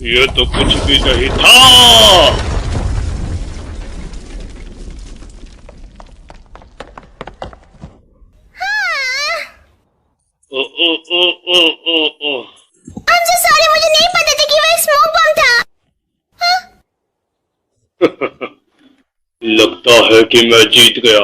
ये तो कुछ भी नहीं था। ओ ओ ओ ओ ओ ओ I'm so sorry, मुझे नहीं पता था कि वो एक स्मोक बम था। लगता है कि मैं जीत गया।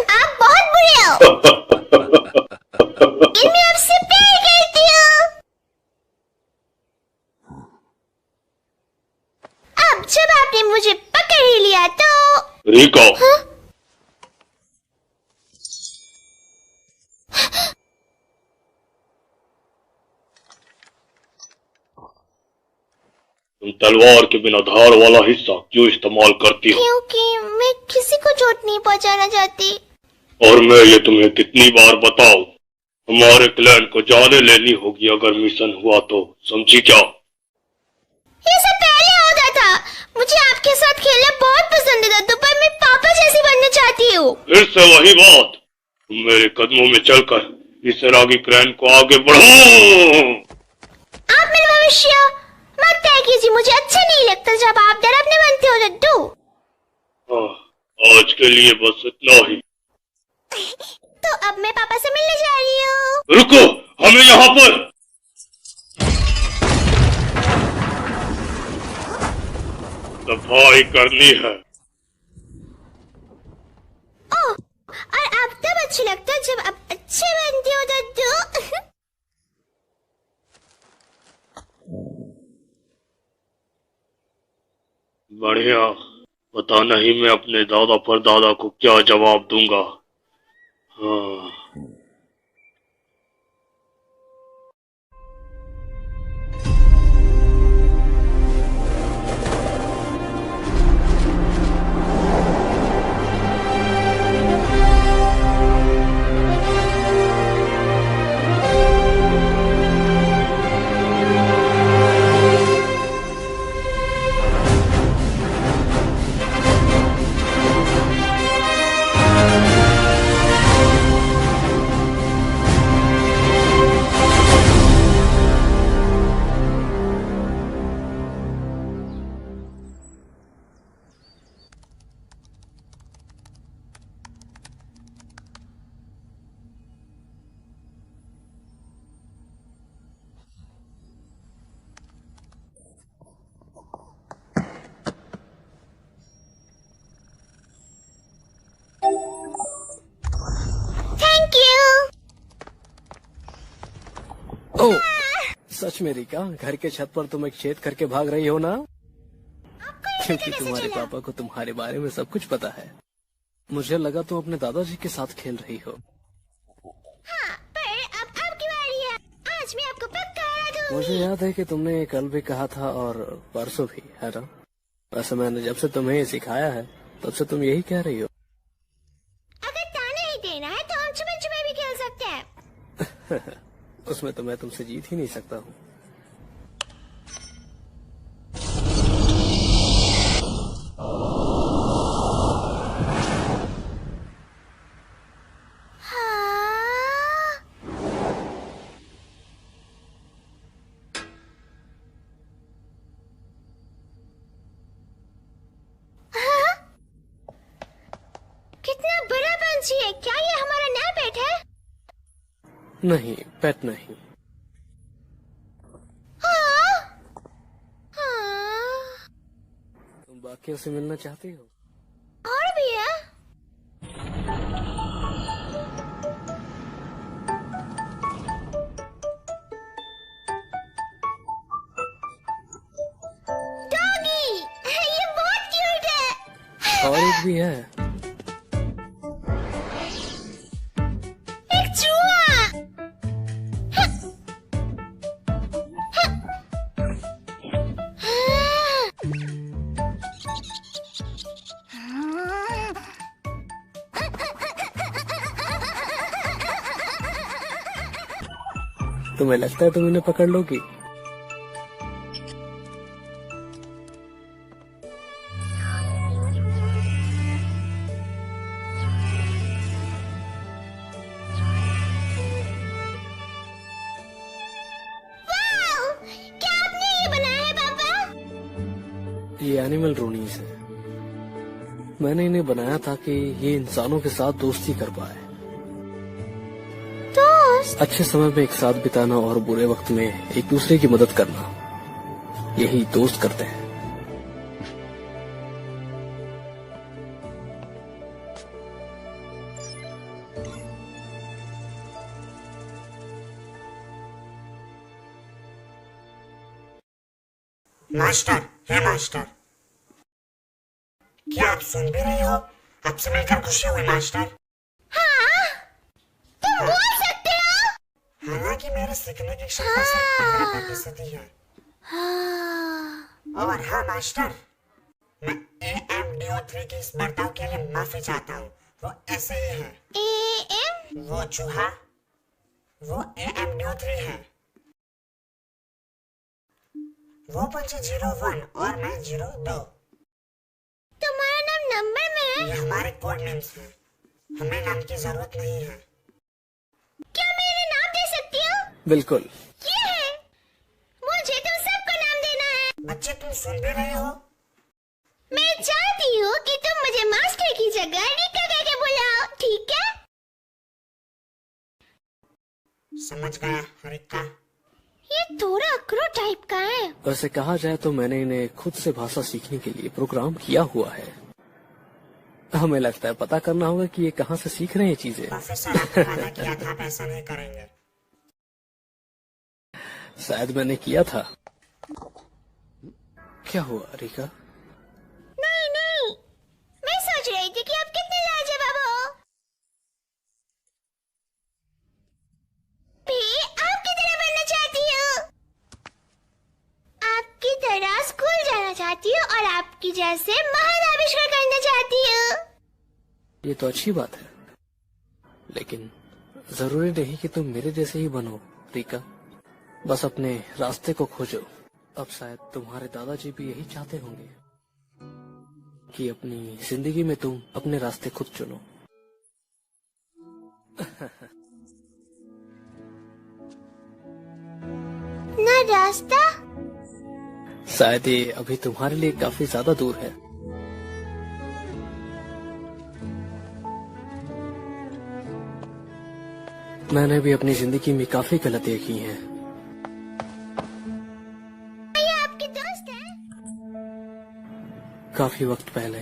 आप बहुत बुरे हो। मैं आपसे प्यार करती हूँ। अब जब आपने मुझे पकड़ ही लिया तो रिको, तुम तलवार के बिना धार वाला हिस्सा क्यों इस्तेमाल करती हो? क्योंकि मैं किसी को चोट नहीं पहुंचाना चाहती। और मैं ये तुम्हें कितनी बार बताऊं? हमारे क्लैन को जाने लेनी होगी अगर मिशन हुआ तो, समझी क्या? ये सब पहले होता था। मुझे आपके साथ खेलना बहुत पसंद था, तो पर मैं पापा जैसी बनना चाहती हूँ। फिर से वही बात। तुम मेरे कदमों में चलकर इस रागी क्लैन को आगे बढ़ाओ। आप मेरा भविष्य मत तय कीजिए। मुझे अच्छा नहीं लगता जब आप डरावने बनते हो दद्दू। आज के लिए बस इतना ही। तो अब मैं पापा से मिलने जा रही हूँ। रुको, हमें यहाँ पर सफाई करनी है। ओह, और आप तब अच्छे लगते हो जब आप अच्छे बनते हो दद्दू। बढ़िया। पता नहीं मैं अपने दादा पर दादा को क्या जवाब दूंगा। हाँ। ओह, सच में रिका, घर के छत पर तुम एक छेद करके भाग रही हो ना? क्योंकि तुम्हारे पापा को तुम्हारे बारे में सब कुछ पता है। मुझे लगा तुम अपने दादाजी के साथ खेल रही हो। हाँ, पर अब आपकी बारी है। आज मैं आपको पक्का हरा दूंगी। मुझे याद है कि तुमने कल भी कहा था और परसों भी, है ना? वैसे मैंने जब से तुम्हें सिखाया है तब से तुम यही कह रही हो। अगर ताने ही देना है तो हम छुपन छुपाई भी खेल सकते हैं। उसमें तो मैं तुमसे जीत ही नहीं सकता हूँ। हाँ। हाँ? कितना बड़ा पंछी है। क्या ये हमारा नया पेट है? नहीं, पेट नहीं। हाँ? हाँ। तुम बाकियों से मिलना चाहती हो? और भी है? डॉगी, ये बहुत क्यूट है। और एक भी है। एक चूहा। तुम्हें लगता है तुम इन्हें पकड़ लोगी? वाओ, क्या आपने ये बनाया है पापा? ये एनिमल रोनीज है। मैंने इन्हें बनाया था कि ये इंसानों के साथ दोस्ती कर पाए। दोस्त? अच्छे समय में एक साथ बिताना और बुरे वक्त में एक दूसरे की मदद करना, यही दोस्त करते हैं। मास्टर, हे मास्टर, क्या आप सुन भी रहे हो? आपसे मिलकर खुशी हुई मास्टर। हाँ, तुम बोल सकते हो। हालांकि मेरे सीखने की क्षमता सिर्फ 15% ही है। हाँ। और हाँ मास्टर, मैं AMDO3 के इस बर्ताव के लिए माफी चाहता हूँ। वो ऐसे ही है। AM? वो चूहा, वो AMDO3 है। वो पंछी 01 और मैं 02। तुम्हारा नाम नंबर में है? ये हमारे कोड नेम्स हैं। हमें नाम की जरूरत नहीं है। क्या मैं इन्हें नाम दे सकती हूँ? बिल्कुल। ये है। मुझे तुम सबको नाम देना है। बच्चे तुम सुन भी रहे हो? मैं चाहती हूँ कि तुम मुझे मास्टर की जगह रिका कह के बुलाओ, ठीक है? समझ गया रिका। ये थोड़ा अकड़ो टाइप का है। वैसे कहा जाए तो मैंने इन्हें खुद से भाषा सीखने के लिए प्रोग्राम किया हुआ है। हमें लगता है पता करना होगा कि ये कहाँ से सीख रहे हैं चीजें। प्रोफेसर आपने वादा किया था आप ऐसा नहीं करेंगे। शायद मैंने किया था। क्या हुआ रिका? नहीं नहीं, मैं सोच रही थी कि आप कितने लाजवाब हो। मैं आपकी तरह बनना चाहती हूँ। आपकी तरह स्कूल जाना चाहती हूँ और आपकी जैसे महान आविष्कार करना चाहती हूँ। ये तो अच्छी बात है, लेकिन जरूरी नहीं कि तुम मेरे जैसे ही बनो रिका। बस अपने रास्ते को खोजो। अब शायद तुम्हारे दादाजी भी यही चाहते होंगे कि अपनी जिंदगी में तुम अपने रास्ते खुद चुनो। ना रास्ता? शायद ये अभी तुम्हारे लिए काफी ज्यादा दूर है। मैंने भी अपनी जिंदगी में काफी गलतियां की हैं। ये आपकी दोस्त है? काफी वक्त पहले।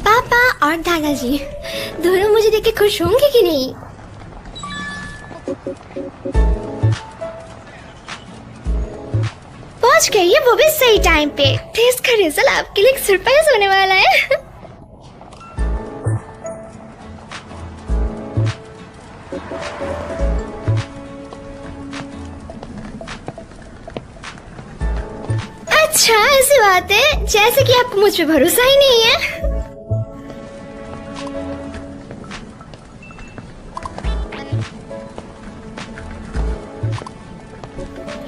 पापा और दादाजी दोनों मुझे देख के खुश होंगे कि नहीं? पहुंच गई है, वो भी सही टाइम पे। टेस्ट का रिजल्ट आपके लिए एक सरप्राइज होने वाला है। अच्छा ऐसी बात है, जैसे कि आपको मुझ पे भरोसा ही नहीं है।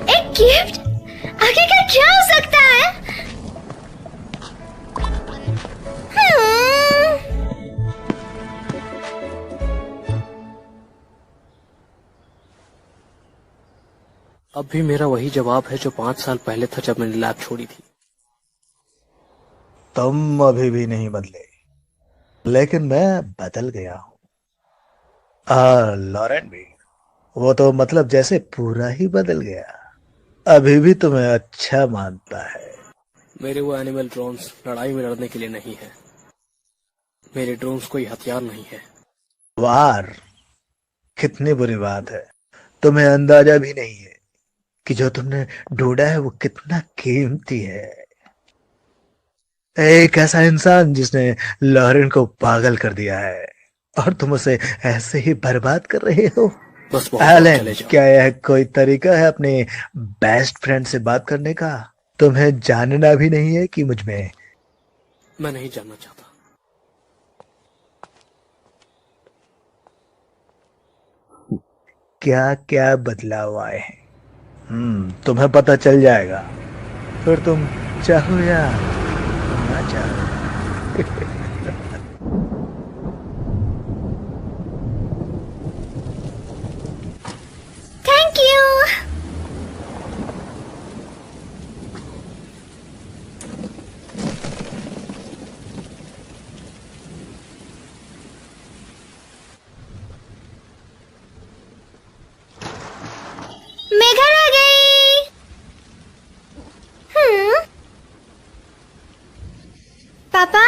एक गिफ्ट आखिरकार क्या हो सकता है? अब भी मेरा वही जवाब है जो 5 साल पहले था जब मैंने लैब छोड़ी थी। तुम अभी भी नहीं बदले, लेकिन मैं बदल गया हूँ। और लॉरेन भी, वो तो मतलब जैसे पूरा ही बदल गया। अभी भी तुम्हें अच्छा मानता है। मेरे वो एनिमल ड्रोन्स लड़ाई में लड़ने के लिए नहीं है। मेरे ड्रोन्स कोई हथियार नहीं है। वार, कितनी बुरी बात है। तुम्हें अंदाजा भी नहीं है कि जो तुमने ढूंढा है वो कितना कीमती है। एक ऐसा इंसान जिसने लॉरेन को पागल कर दिया है और तुम उसे ऐसे ही बर्बाद कर रहे हो। बस एलन, क्या यह कोई तरीका है अपने बेस्ट फ्रेंड से बात करने का? तुम्हें जानना भी नहीं है कि मुझ में। मैं नहीं जानना चाहता। क्या क्या बदलाव आए हैं तुम्हें पता चल जाएगा, फिर तुम चाहो या ना चाहो। Thank you. मैं घर आ गई। पापा?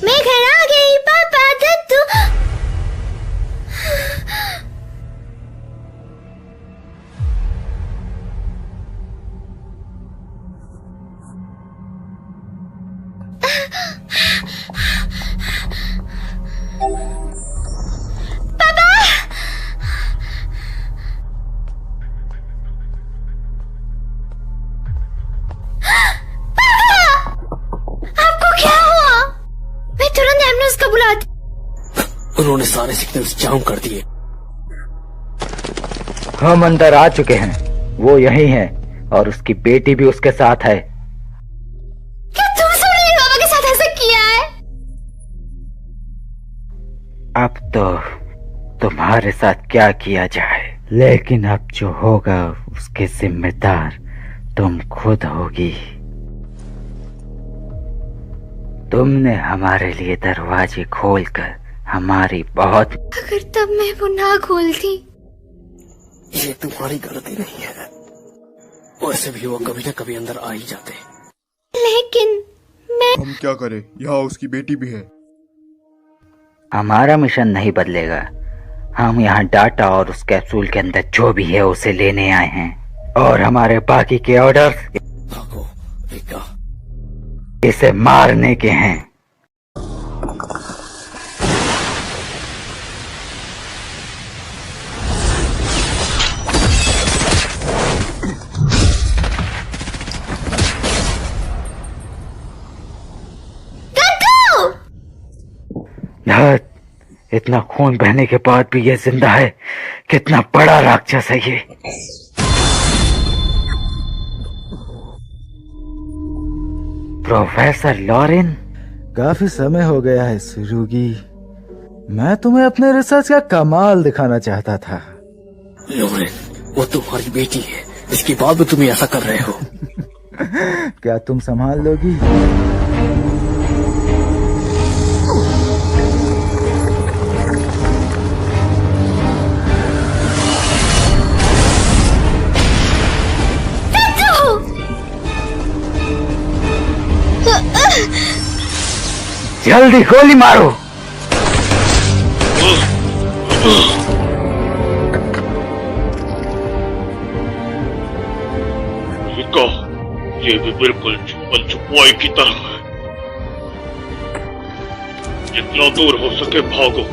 मैं घर आ गई पापा। दद्दू। आपको क्या हुआ? मैं तुरंत एम्बुलेंस को बुलाती। उन्होंने सारे सिग्नल्स जाम कर दिए। हम अंदर आ चुके हैं। वो यही है और उसकी बेटी भी उसके साथ है। क्या तुम सबने बाबा के साथ ऐसा किया है? अब तो तुम्हारे साथ क्या किया जाए, लेकिन अब जो होगा उसके जिम्मेदार तुम खुद होगी। तुमने हमारे लिए दरवाजे खोलकर हमारी बहुत। अगर तब मैं वो ना खोलती। ये तुम्हारी गलती नहीं है। वैसे भी वो कभी ना कभी अंदर आ ही जाते। लेकिन मैं। हम क्या करें, यहाँ उसकी बेटी भी है। हमारा मिशन नहीं बदलेगा। हम यहाँ डाटा और उस कैप्सूल के अंदर जो भी है उसे लेने आए हैं, और हमारे बाकी के ऑर्डर्स भागो रिका। इसे मारने के हैं। यार, इतना खून बहने के बाद भी ये जिंदा है। कितना बड़ा राक्षस है ये। प्रोफेसर लॉरेन, काफी समय हो गया है सुरुगी। मैं तुम्हें अपने रिसर्च का कमाल दिखाना चाहता था। लॉरेन, वो तुम्हारी बेटी है, इसके बाद भी तुम ऐसा कर रहे हो। क्या तुम संभाल लोगी? जल्दी गोली मारो। रीका, ये भी बिल्कुल छुपन छुपवाई की तरह है। जितना दूर हो सके भागो,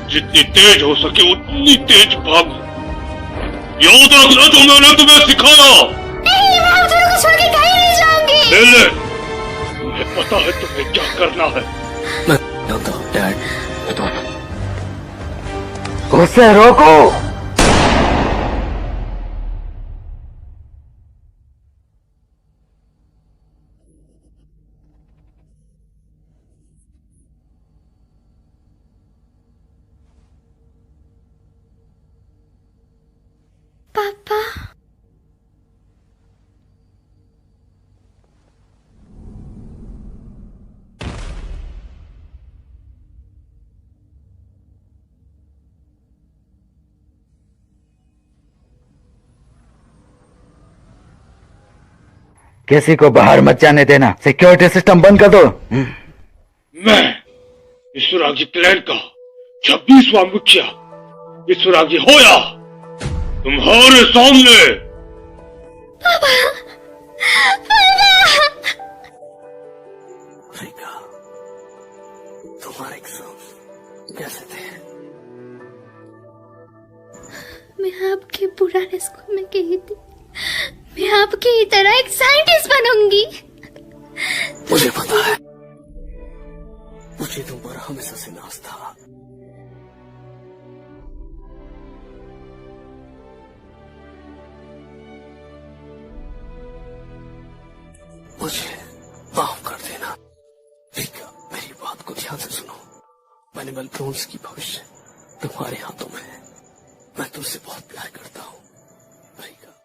जितनी तेज हो सके उतनी तेज भागो। याद रखना जो मैंने तुम्हें सिखाया। नहीं, मैं आप दोनों को छोड़ के कहीं नहीं जाऊंगी। ले ले, तुम्हें पता है तुम्हें क्या करना है। मैं जानता हूँ डैड। उसे रोको। पापा, किसी को बाहर मत जाने देना। सिक्योरिटी सिस्टम बंद कर दो। मैं ईश्वरागी क्लैन का 26वां मुखिया ईश्वरागी होया तुम्हारे सामने। रीका, तुम्हारे एग्जाम्स कैसे थे? मैं आपके पुराने स्कूल में गई थी। मैं आपकी ही तरह एक साइंटिस्ट बनूंगी। मुझे पता है, मुझे तुम पर हमेशा से नाज था। मुझे माफ कर देना। रीका, मेरी बात को ध्यान से सुनो। एनिमल ब्रोन्स की भविष्य तुम्हारे हाथों में है। मैं तुमसे बहुत प्यार करता हूँ रीका।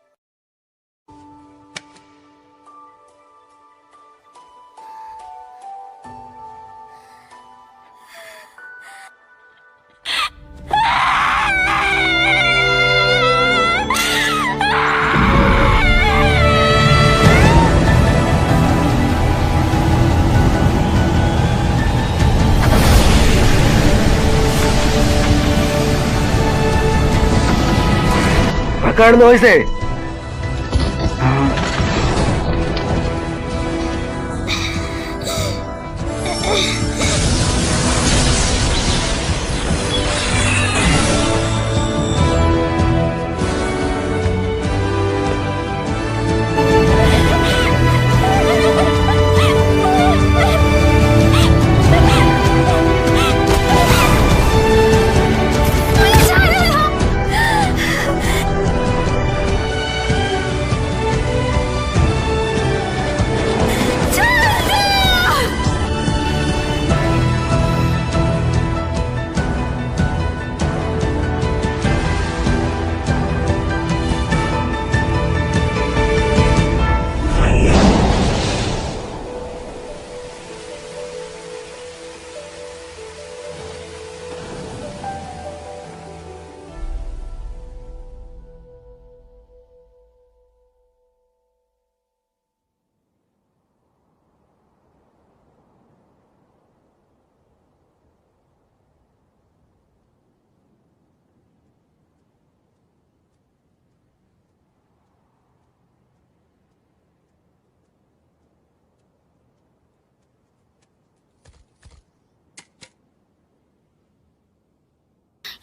पकड़ लो इसे।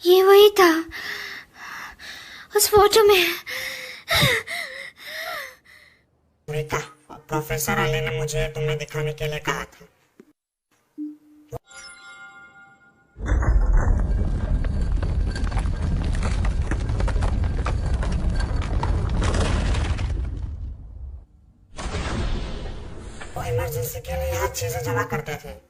ये वही था उस फोटो में। रीका, प्रोफेसर अली ने मुझे तुम्हें दिखाने के लिए कहा था। वो इमरजेंसी के लिए यहाँ चीजें जमा करते थे।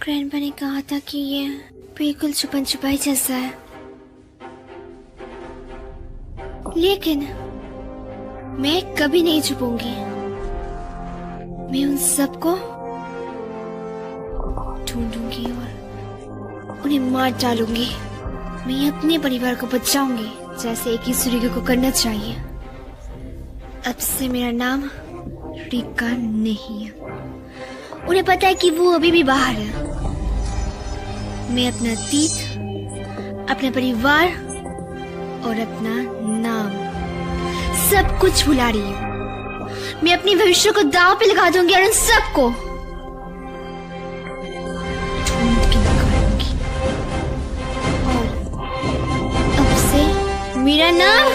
ग्रैंडपा ने कहा था कि ये बिल्कुल छुपन छुपाई जैसा है, लेकिन मैं कभी नहीं छुपूंगी। मैं उन सबको ढूंढूंगी और उन्हें मार डालूंगी। मैं अपने परिवार को बचाऊंगी जैसे एक ही सूर्य को करना चाहिए। अब से मेरा नाम रिका नहीं है। उन्हें पता है कि वो अभी भी बाहर है। मैं अपना अतीत, अपना परिवार और अपना नाम सब कुछ भुला रही हूँ। मैं अपने भविष्य को दांव पे लगा दूंगी और उन सबको ढूंढ के निकालूंगी। और अब से मेरा नाम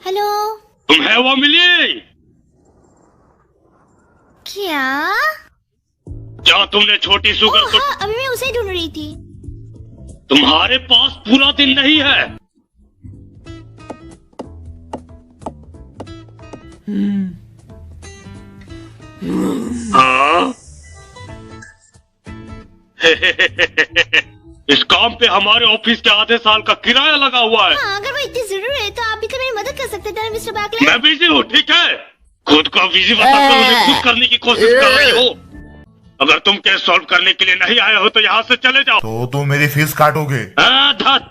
हेलो। तुम्हें वो मिली? क्या? क्या तुमने छोटी सुगर को? हाँ, अभी मैं उसे ढूंढ रही थी। तुम्हारे पास पूरा दिन नहीं है। हाँ? इस काम पे हमारे ऑफिस के आधे साल का किराया लगा हुआ है। हाँ, अगर वो इतनी जरूर है तो आप भी तो मेरी मदद कर सकते थे मिस्टर बैकले। मैं बिजी हूँ, ठीक है? खुद को बिजी बताकर मुझे खुद करने की कोशिश कर रही हो। अगर तुम केस सॉल्व करने के लिए नहीं आए हो तो यहाँ से चले जाओ। तो तुम मेरी फीस काटोगे? धत।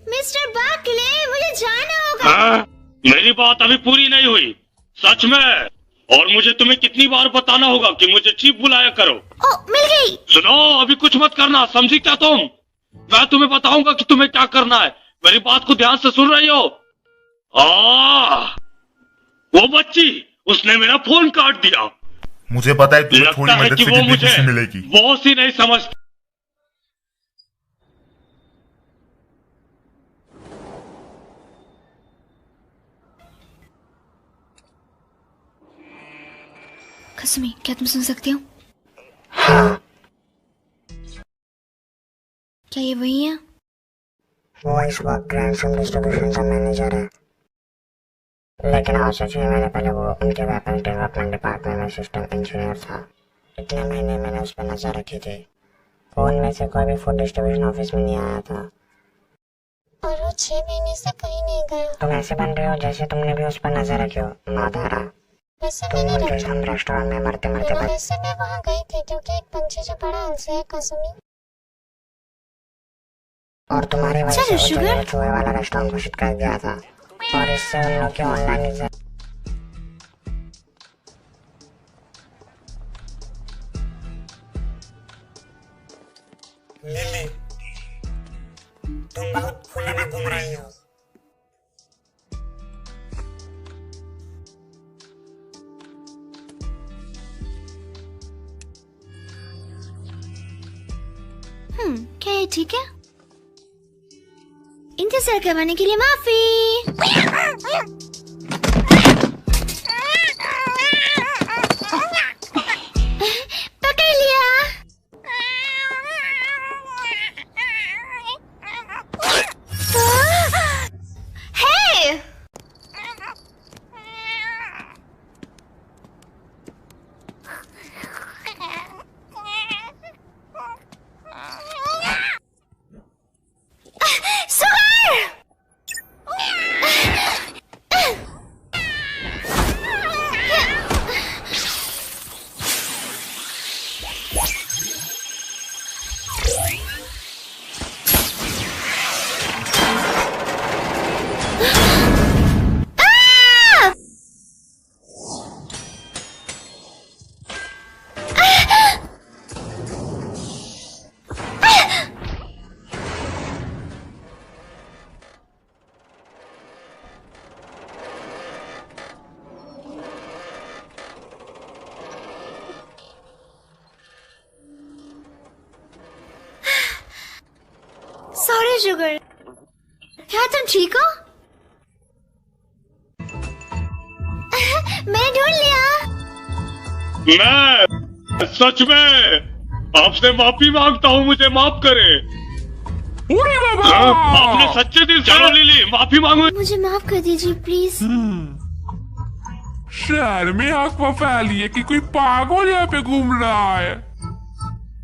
मिस्टर बैकले, मुझे जाना होगा। हाँ? मेरी बात अभी पूरी नहीं हुई, सच में। और मुझे तुम्हें कितनी बार बताना होगा कि मुझे चीफ बुलाया करो। ओ, मिल गई। सुनो, अभी कुछ मत करना, समझी क्या तुम? मैं तुम्हें बताऊंगा कि तुम्हें क्या करना है। मेरी बात को ध्यान से सुन रही हो? वो बच्ची, उसने मेरा फोन काट दिया। मुझे पता है तुम्हें थोड़ी लगता है मदद कि से वो कितनी मुझे खुशी मिलेगी। बॉस ही नहीं समझती। कसमी, क्या तुम सुन सकते हो? क्या ये वही है? वो इस वक्त रैंसम डिस्ट्रीब्यूशन का मैनेजर है, लेकिन आज से 6 महीने पहले वो उनके वेपन डेवलपमेंट डिपार्टमेंट में सिस्टम इंजीनियर था। इतने महीने मैंने उस पर नजर रखी थी। वो उनमें से कोई भी फूड डिस्ट्रीब्यूशन ऑफिस में नहीं आया था। और वो 6 महीने से कहीं नहीं गया। तुम ऐसे बन रहे हो जैसे तुमने भी उस पर नजर रखी हो, माधारा। वैसे तुम मैंने मुझे रखा। हम रेस्टोरेंट में मरते मरते बच। वैसे मैं वहाँ गई थी क्योंकि एक पंछी जो बड़ा अलसे है कसमी। और तुम्हारी वजह चलो, से वो शुगर। चूहे वाला रेस्टोरेंट घोषित कर दिया था। और इससे उन लोग की ऑनलाइन लिली, तुम बहुत खुले में घूम रही हो। क्या ये ठीक है? इंतजार करवाने के लिए माफी। पकड़ लिया। हे! सुगर! सॉरी शुगर, क्या तुम ठीक हो? मैं सच में आपसे माफी मांगता हूँ, मुझे माफ करें। आपने सच्चे दिल से, चलो लिली माफी मांगो। मुझे माफ कर दीजिए प्लीज। शहर में अफवाह फैली है कि कोई पागल यहाँ पे घूम रहा है।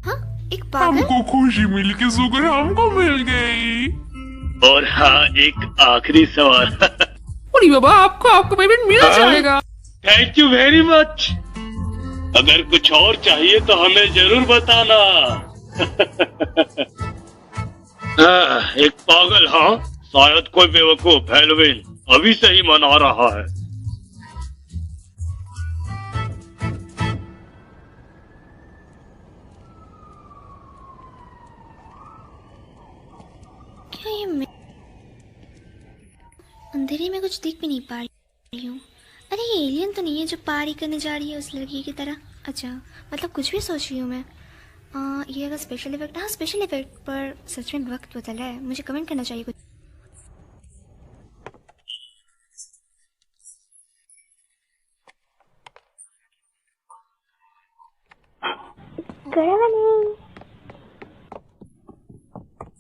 हाँ, एक पागल? हमको खुशी मिली कि शुक्र हमको मिल गई। और हाँ, एक आखिरी सवाल। अरे बाबा, आपको पेमेंट मिल जाएगा। Thank you very much. अगर कुछ और चाहिए तो हमें जरूर बताना। एक पागल, हाँ शायद कोई बेवकूफ हैलोवीन अभी से ही मना रहा है। क्या ये अंधेरे में कुछ दिख भी नहीं पा रही हूँ। अरे ये एलियन तो नहीं है जो पारी करने जा रही है उस लड़की की तरह। अच्छा, मतलब कुछ भी सोच रही हूँ मैं। ये अगर स्पेशल इफेक्ट, हाँ स्पेशल इफेक्ट, पर सच में वक्त बदला है। मुझे कमेंट करना चाहिए कुछ।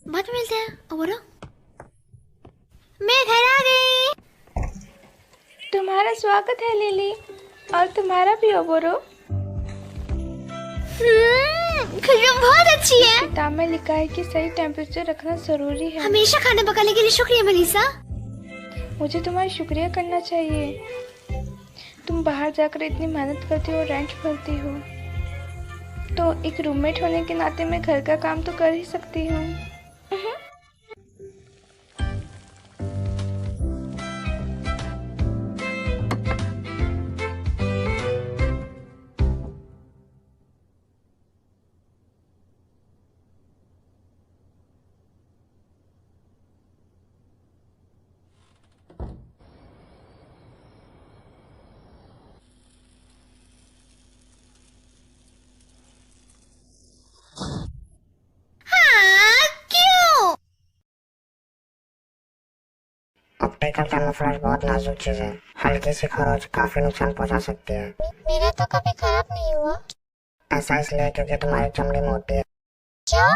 बाद में मिलते हैं। ओबोरो, मैं घर आ गई। तुम्हारा स्वागत है लिली, और तुम्हारा भी ओबोरो। खुशबू बहुत अच्छी है। किताब में लिखा है कि सही टेम्परेचर रखना जरूरी है। हमेशा खाना पकाने के लिए शुक्रिया मनीषा। मुझे तुम्हारा शुक्रिया करना चाहिए। तुम बाहर जाकर इतनी मेहनत करती हो, रेंट भरती हो, तो एक रूममेट होने के नाते मैं घर का काम तो कर ही सकती हूँ। ऑप्टिकल कैमोफ्लेज बहुत नाजुक चीज है। हल्की सी खरोच काफी नुकसान पहुंचा सकती है। मेरा तो कभी खराब नहीं हुआ। ऐसा इसलिए क्योंकि तुम्हारी चमड़ी मोटी है। क्या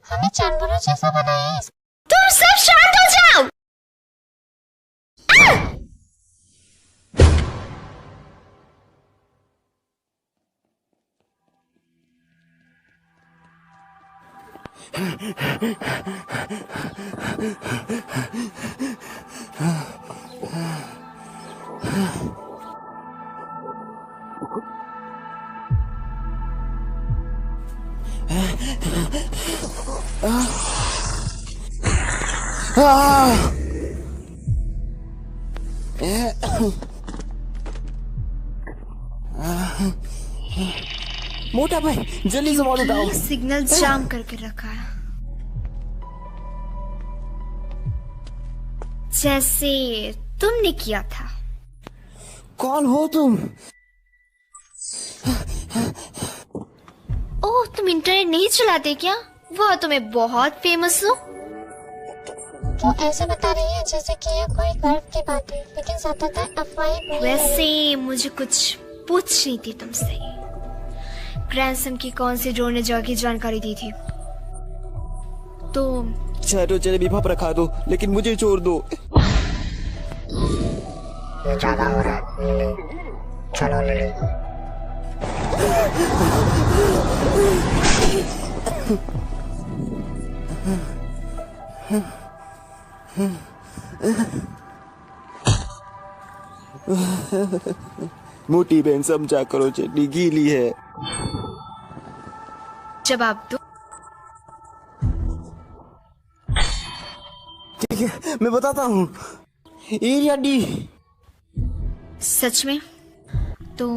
हमें जानवरों जैसा बनाया है? तुम सब शांत हो जाओ। मोटा भाई, जल्दी से वॉल उठाओ। सिग्नल जाम करके रखा है, जैसे तुमने किया था। कौन हो तुम? ओह, तुम इंटरनेट नहीं चलाते क्या? वो तो मैं बहुत फेमस हूँ। वो ऐसे बता रही है जैसे कि ये कोई गर्व की बात है, लेकिन ज्यादातर अफवाहें। वैसे मुझे कुछ पूछनी थी तुमसे। ग्रैंडसन की कौन सी ड्रोन ने जगह की जानकारी दी थी? तो चाहे चले विभा पर रखा दो, लेकिन मुझे छोड़ दो। ये ज्यादा हो रहा है लिली। चलो लिली। मोटी बहन समझा करो, चटनी गीली है। जवाब दो। ठीक है, मैं बताता हूँ। Area D. सच में? तो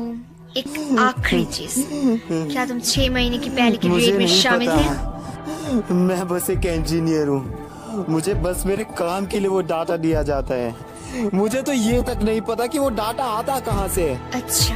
एक आखिरी चीज, क्या तुम 6 महीने की पहले की रेड में शामिल थे? मैं बस एक इंजीनियर हूँ। मुझे बस मेरे काम के लिए वो डाटा दिया जाता है। मुझे तो ये तक नहीं पता कि वो डाटा आता कहाँ से। अच्छा,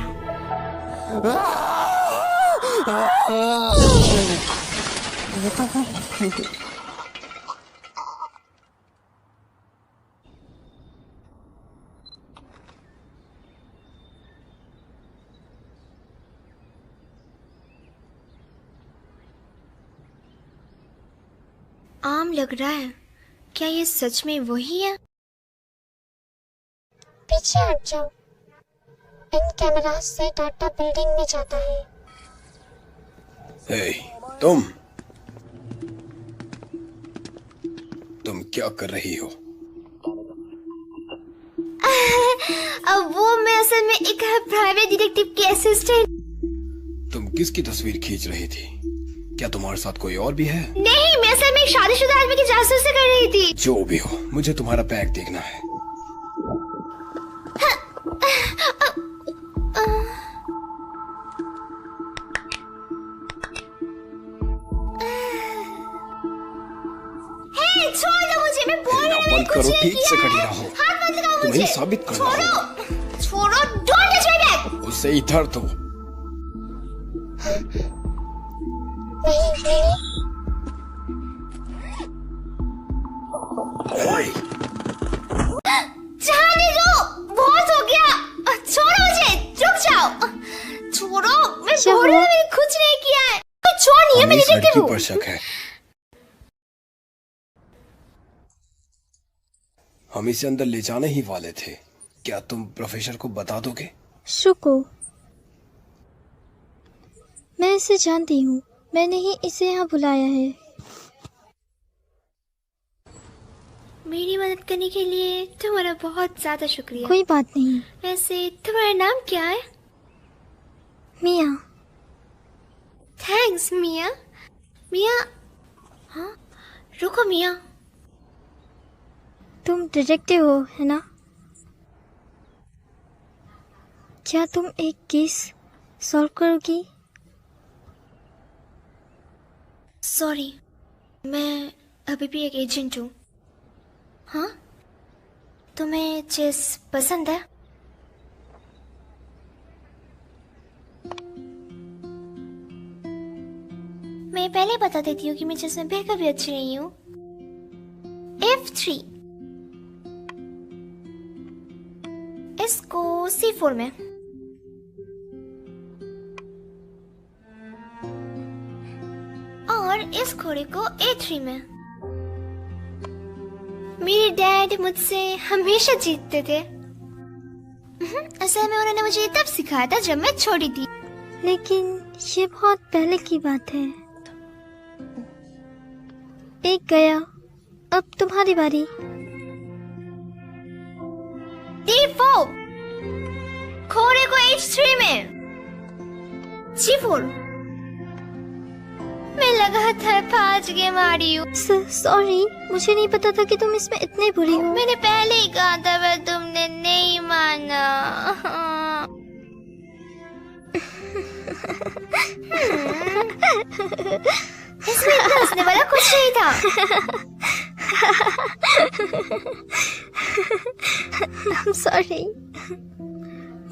आम लग रहा है। क्या ये सच में वही है? पीछे हट जाओ। इन कैमरास से डाटा बिल्डिंग में जाता है। हे, तुम क्या कर रही हो? अब वो मैं असल में एक प्राइवेट डिटेक्टिव की असिस्टेंट। तुम किसकी तस्वीर खींच रही थी? क्या तुम्हारे साथ कोई और भी है? नहीं, मैं असल में एक शादीशुदा आदमी की जासूसी कर रही थी। जो भी हो, मुझे तुम्हारा बैग देखना है। छोड़ दो मुझे, मैं बोल रही हूँ। बंद करो, ठीक से खड़ी रहो। हाथ मत लगाओ मुझे। तुम्हें साबित करना छोड़ो, छोड़ो, डोंट टच माय बैग। उसे इधर दो। जाने दो, बहुत हो गया। छोड़ो मुझे, रुक जाओ। छोड़ो, मैं बोल रही हूँ, मैंने कुछ नहीं किया है। छोड़ नहीं है, मैं डिटेक्टिव हूँ। पर शक है। हम इसे अंदर ले जाने ही वाले थे। क्या तुम प्रोफेसर को बता दोगे? शुको, मैं इसे जानती हूँ। मैंने ही इसे यहाँ बुलाया है। मेरी मदद करने के लिए तुम्हारा बहुत ज्यादा शुक्रिया। कोई बात नहीं। वैसे तुम्हारा नाम क्या है? मिया। थैंक्स मिया। मिया, हाँ, रुको मिया। तुम डिटेक्टिव हो, है ना? क्या तुम एक केस सॉल्व करोगी? सॉरी, मैं अभी भी एक एजेंट हूँ। हाँ, तुम्हें चेस पसंद है? मैं पहले बता देती हूँ कि मैं चेस में बिल्कुल भी अच्छी नहीं हूँ। F3, इसको C4 में, और इस घोड़े को A3 में। मेरे डैड मुझसे हमेशा जीतते थे। असल में उन्होंने मुझे ये तब सिखाया था जब मैं छोटी थी। लेकिन ये बहुत पहले की बात है। एक गया, अब तुम्हारी बारी। D4, घोड़े को H3 में, G4। मैं लगातार 5 गेम आ रही हूँ। सॉरी, मुझे नहीं पता था कि तुम इसमें इतने बुरी हो। मैंने पहले ही कहा था पर तुमने नहीं माना। इसमें इतना हंसने वाला कुछ नहीं था। I'm sorry।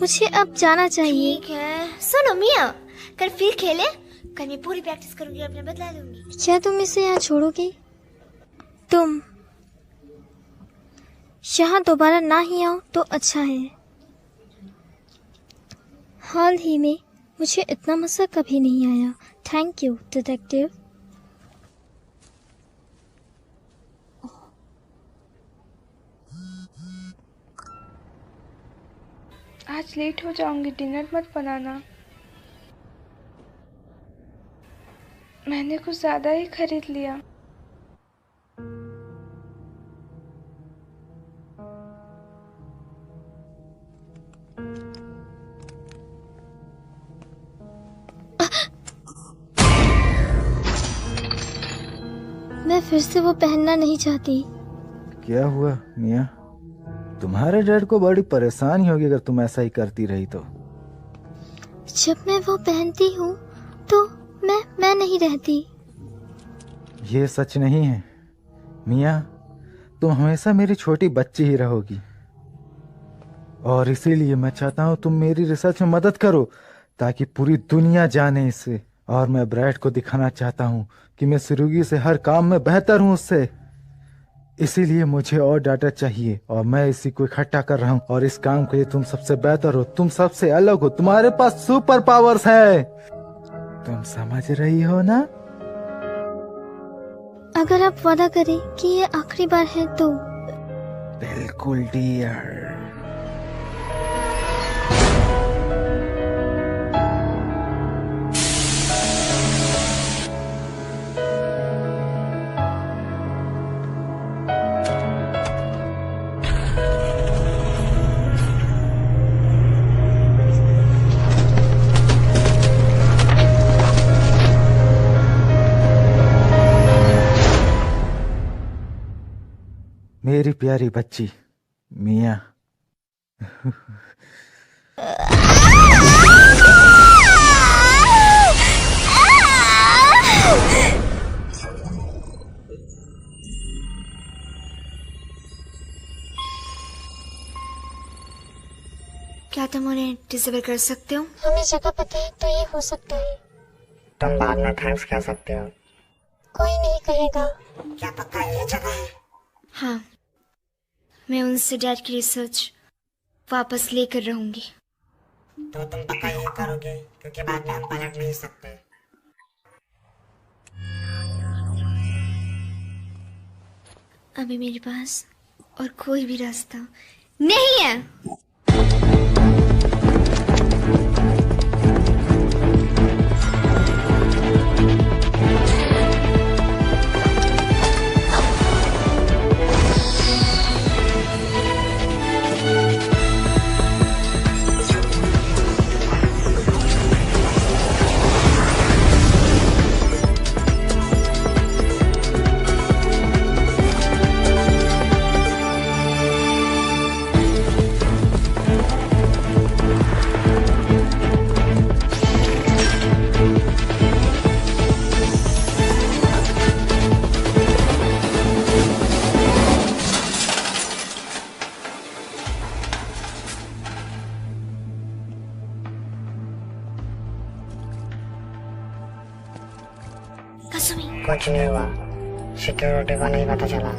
मुझे अब जाना चाहिए। ठीक है, सुनो मिया, कल फिर खेले। कल मैं पूरी प्रैक्टिस करूंगी और अपने बदला लूंगी। क्या तुम इसे यहाँ छोड़ोगे? तुम यहाँ दोबारा ना ही आओ तो अच्छा है। हाल ही में मुझे इतना मजा कभी नहीं आया। Thank you detective. आज लेट हो जाऊंगी, डिनर मत बनाना। मैंने कुछ ज्यादा ही खरीद लिया। मैं फिर से वो पहनना नहीं चाहती। क्या हुआ मिया? तुम्हारे डैड को बड़ी परेशानी होगी अगर तुम ऐसा ही करती रही तो। जब मैं वो पहनती हूँ तो मैं नहीं रहती। ये सच नहीं है मिया, तुम हमेशा मेरी छोटी बच्ची ही रहोगी और इसीलिए मैं चाहता हूँ तुम मेरी रिसर्च में मदद करो ताकि पूरी दुनिया जाने इसे। और मैं ब्रैड को दिखाना चाहता हूँ कि मैं सुरुगी से हर काम में बेहतर हूँ उससे। इसीलिए मुझे और डाटा चाहिए और मैं इसी को इकट्ठा कर रहा हूँ और इस काम के लिए तुम सबसे बेहतर हो, तुम सबसे अलग हो, तुम्हारे पास सुपर पावर्स है। तुम समझ रही हो ना? अगर आप वादा करें कि ये आखिरी बार है तो। बिल्कुल डियर। मेरी प्यारी बच्ची मिया। क्या तुम उन्हें डिसेबल कर सकते हो? हमें जगह पता है तो ये हो सकता है। तुम बाद में थैंक्स कह सकते हो। कोई नहीं कहेगा। क्या पक्का ये जगह है? हाँ, मैं उनसे डैड की रिसर्च वापस लेकर रहूंगी। तो तुम पक्का ये करोगे क्योंकि बाद में हम पलट नहीं सकते। अभी मेरे पास और कोई भी रास्ता नहीं है। कुछ नहीं हुआ, सिक्योरिटी को नहीं पता चला।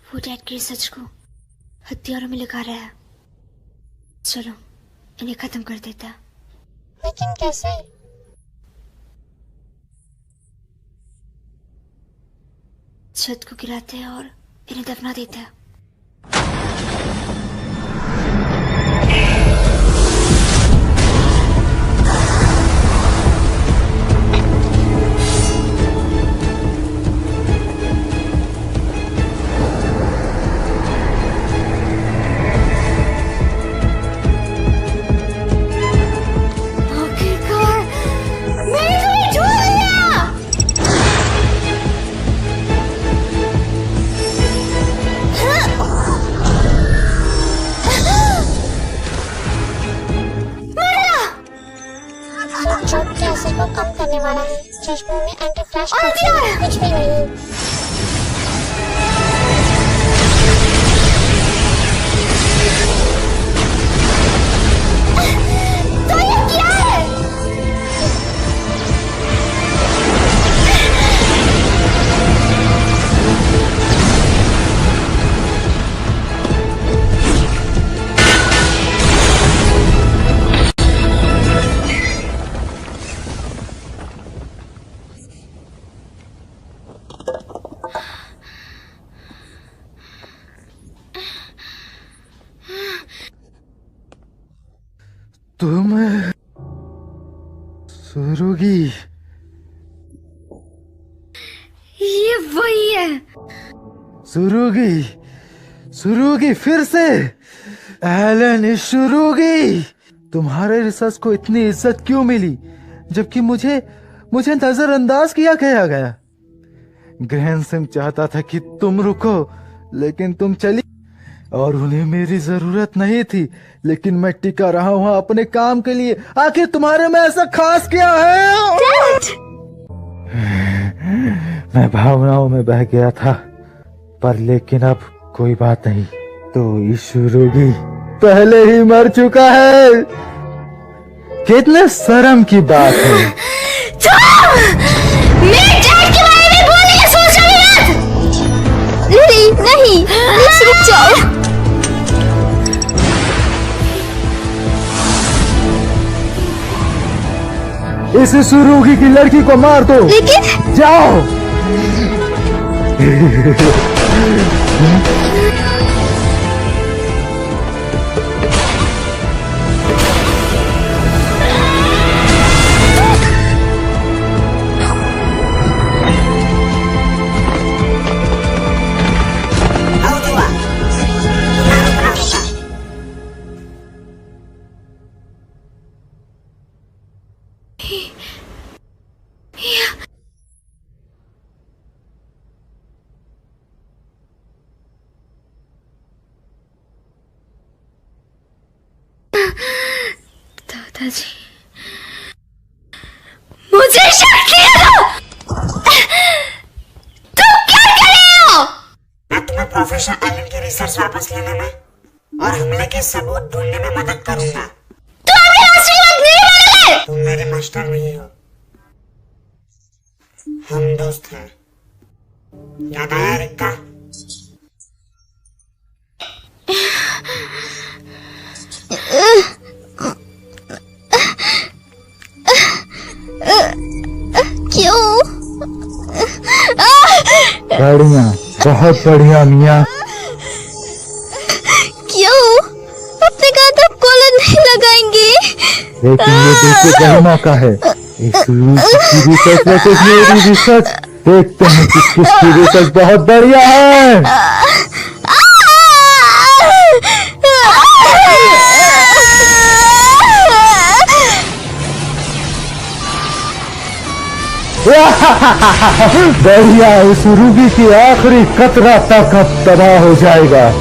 वो डैड की रिसर्च को हथियारों में लगा रहा है। चलो इन्हें खत्म कर देता है। लेकिन कैसे? छत को गिराते हैं और इन्हें दफना देते हैं। को कम करने वाला है। चश्मों में एंटी फ्लैश कुछ भी नहीं। तो ये क्या है? सुरुगी, ये वही है। सुरुगी, सुरुगी फिर से। एलन सुरुगी, तुम्हारे रिसर्च को इतनी इज्जत क्यों मिली जबकि मुझे नजरअंदाज किया गया। ग्रहण सिंह चाहता था कि तुम रुको, लेकिन तुम चली, और उन्हें मेरी जरूरत नहीं थी, लेकिन मैं टिका रहा हूँ अपने काम के लिए। आखिर तुम्हारे में ऐसा खास क्या है? मैं भावनाओं में बह गया था, पर लेकिन अब कोई बात नहीं। तो ईश्वरोगी पहले ही मर चुका है। कितने शर्म की बात है। मेरे डैड के बारे में बोलने का सोच रही मत। लिली, नहीं, प्लीज रुक जाओ। इस सुरुगी की लड़की को मार दो। लेकिन जाओ। दादाजी, मुझे शक किया था। तुम क्या कर रहे हो? मैं तुम्हें प्रोफेसर एलन की रिसर्च वापस लेने में और हमले के सबूत ढूंढने में मदद करूंगा। तुम अभी आशीर्वाद नहीं बनोगे। तुम मेरे मास्टर नहीं हो, हम दोस्त हैं। याद आया रिक्का? क्यों? बढ़िया, बहुत बढ़िया मियाँ। क्यों? अपने गाता कॉलर नहीं लगाएंगे? लेकिन ये देखो गहमा का है। इस रिसर्च वर्सेस मेरी रिसर्च, देखते हैं कि किसकी रिसर्च बहुत बढ़िया है। बढ़िया, इस रूबी की आखिरी कतरा तक अब तबाह हो जाएगा।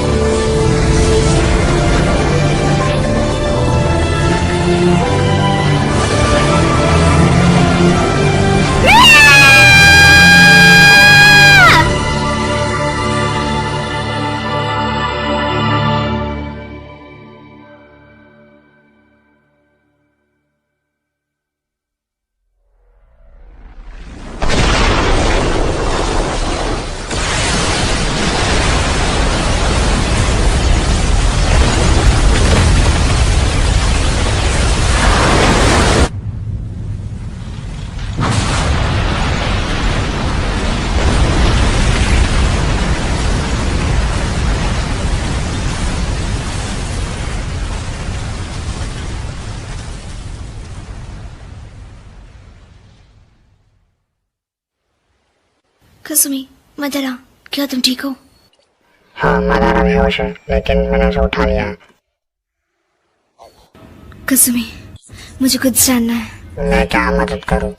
कसुमी, मदरा, क्या तुम ठीक हो? हाँ, मदारा बेहोश है, लेकिन मैंने उसे उठा लिया है। कसुमी, मुझे कुछ जानना है। मैं क्या मदद करूं?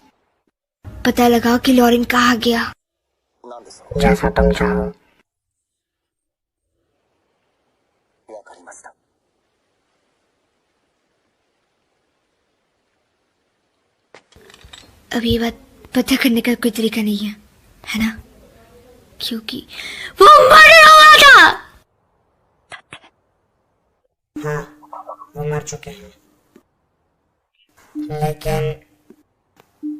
पता लगाओ कि लॉरेन कहाँ गया। जैसा तुम चाहो। अब ये बात पता करने का कोई तरीका नहीं है ना? क्योंकि वो मरा हुआ था। हाँ, वो मर चुके हैं, लेकिन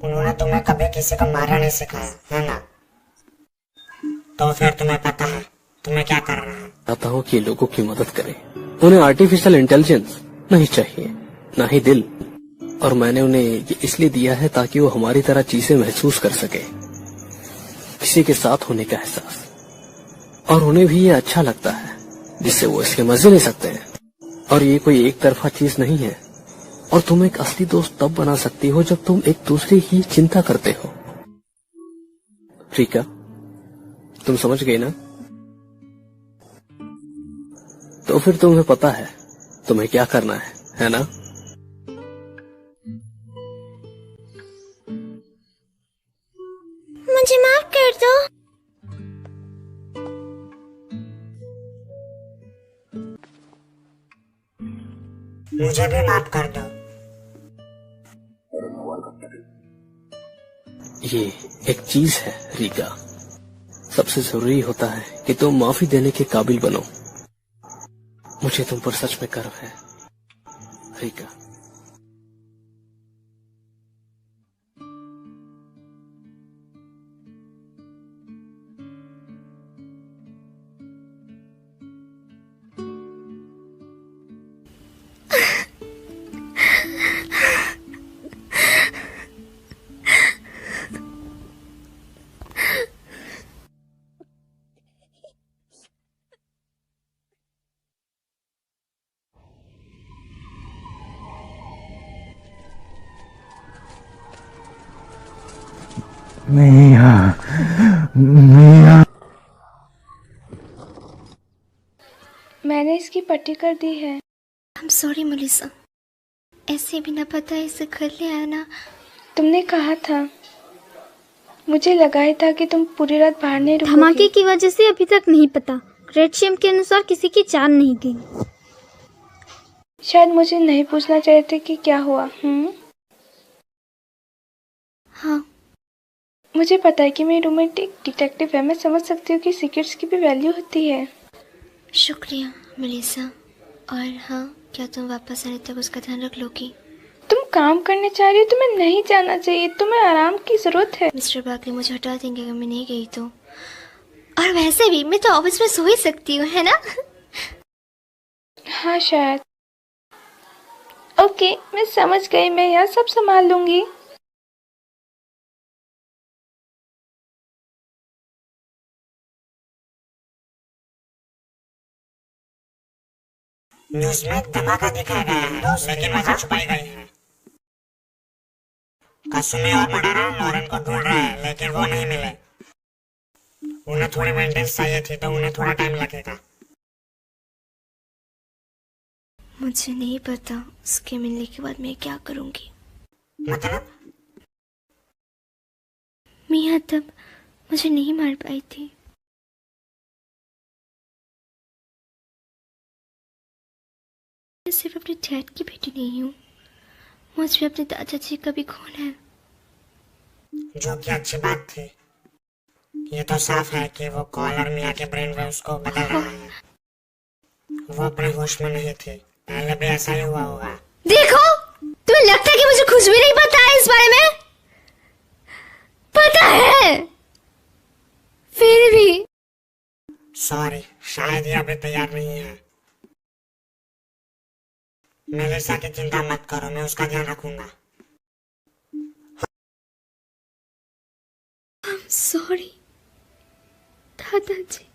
उन्होंने तुम्हें कभी किसी को मारना नहीं सिखाया, है ना? तो फिर तुम्हें पता है तुम्हें क्या करना है। चाहता हूँ कि लोगों की मदद करें। उन्हें आर्टिफिशियल इंटेलिजेंस नहीं चाहिए, ना ही दिल। और मैंने उन्हें ये इसलिए दिया है ताकि वो हमारी तरह चीजें महसूस कर सके, किसी के साथ होने का एहसास। और उन्हें भी ये अच्छा लगता है, जिससे वो इसके मजे ले सकते हैं। और ये कोई एक तरफा चीज नहीं है, और तुम एक असली दोस्त तब बना सकती हो जब तुम एक दूसरे की चिंता करते हो। रिका, तुम समझ गई ना? तो फिर तुम्हें पता है तुम्हें क्या करना है ना? मुझे माफ कर दो। मुझे भी माफ कर दो। ये एक चीज है रिका, सबसे जरूरी होता है कि तुम माफी देने के काबिल बनो। मुझे तुम पर सच में गर्व है रिका। मिया, मिया। मैंने इसकी पट्टी कर दी है। I'm sorry मेलिसा, ऐसे भी ना पता इसे घर ले आया ना। तुमने कहा था, मुझे लगा ही था कि तुम पूरी रात बाहर नहीं रुकोगी। धमाके की वजह से अभी तक नहीं पता। रेड शेम के अनुसार किसी की जान नहीं गई। शायद मुझे नहीं पूछना चाहिए था कि क्या हुआ। हाँ, मुझे पता है कि मेरी रूममेट एक डिटेक्टिव है। मैं समझ सकती हूँ कि सीक्रेट्स की भी वैल्यू होती है। शुक्रिया मेलिसा। और हाँ, क्या तुम वापस आने तक उसका ध्यान रख लोगी? तुम काम करने चाह रही हो, तुम्हें नहीं जाना चाहिए। तुम्हें आराम की जरूरत है। मिस्टर बार्कले मुझे हटा देंगे अगर मैं नहीं गई तो। और वैसे भी मैं तो ऑफिस में सो ही सकती हूँ, है ना? हाँ शायद। ओके, मैं समझ गई। मैं यहाँ सब संभाल लूंगी। न्यूज़ में धमाका दिखाया गया है, लेकिन वजह छुपाई गई है। कासुमी और मडेरा लॉरेन को ढूंढ रहे हैं, लेकिन वो नहीं मिले। उन्हें थोड़ी मेंटेनेंस चाहिए थी, तो उन्हें थोड़ा टाइम लगेगा। मुझे नहीं पता उसके मिलने के बाद मैं क्या करूंगी। मतलब? मिया तब मुझे नहीं मार पाई थी। मैं सिर्फ अपने डैड की बेटी नहीं हूँ, मुझ में अपने दादाजी का भी खून है। जो कि अच्छी बात थी। ये तो साफ है कि वो कॉलर मिया के ब्रेन वेव्स को बदल रहा है। वो अपने होश में नहीं थी। पहले भी ऐसा ही हुआ होगा। देखो, तुम्हें लगता है कि मुझे कुछ भी नहीं पता है इस बारे में? पता है, फिर भी। सॉरी, शायद ये अभी तैयार नहीं है। मेलिसा की चिंता मत करो, मैं उसका ध्यान रखूंगा। सॉरी दादाजी।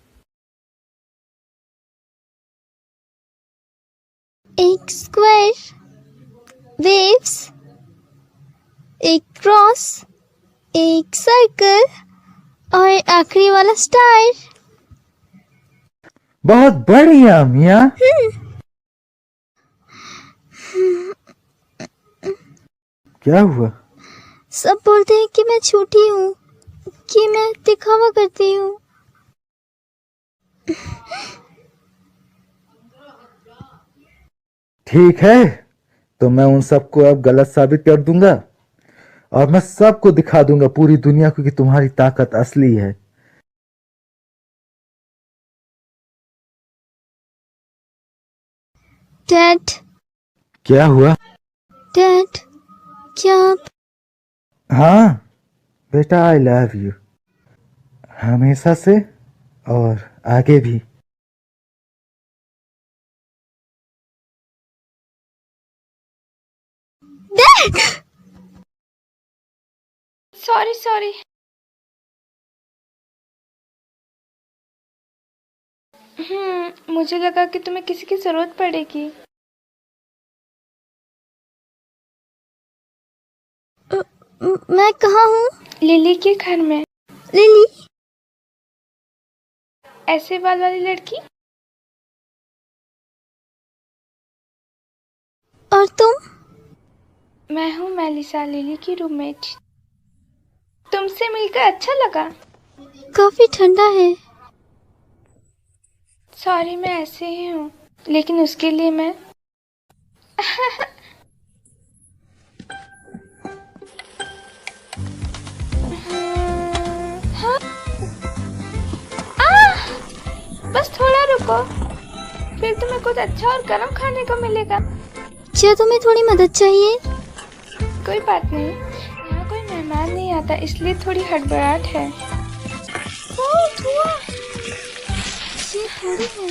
एक स्क्वायर, वेव्स, एक क्रॉस, एक सर्कल और आखिरी वाला स्टार। बहुत बढ़िया मिया। क्या हुआ? सब बोलते हैं कि मैं छोटी हूँ, कि मैं दिखावा करती हूँ। ठीक है, तो मैं उन सबको अब गलत साबित कर दूंगा और मैं सबको दिखा दूंगा, पूरी दुनिया को, कि तुम्हारी ताकत असली है। डैड। क्या हुआ? डैड, क्या आप? हाँ बेटा, आई लव यू, हमेशा से और आगे भी। डैड! सॉरी। मुझे लगा कि तुम्हें किसी की जरूरत पड़ेगी। मैं कहाँ हूँ? लिली के घर में। लिली? ऐसे बाल वाली लड़की? और तुम? मैं हूँ मेलिसा, लिली की रूममेट। तुमसे मिलकर अच्छा लगा। काफी ठंडा है। सॉरी, मैं ऐसे ही हूँ, लेकिन उसके लिए मैं हाँ? बस थोड़ा रुको, फिर तुम्हें कुछ अच्छा और गर्म खाने को मिलेगा। क्या तुम्हें थोड़ी मदद चाहिए? कोई बात नहीं, यहाँ कोई मेहमान नहीं आता, इसलिए थोड़ी हड़बड़ाहट है। ये थोड़ी है।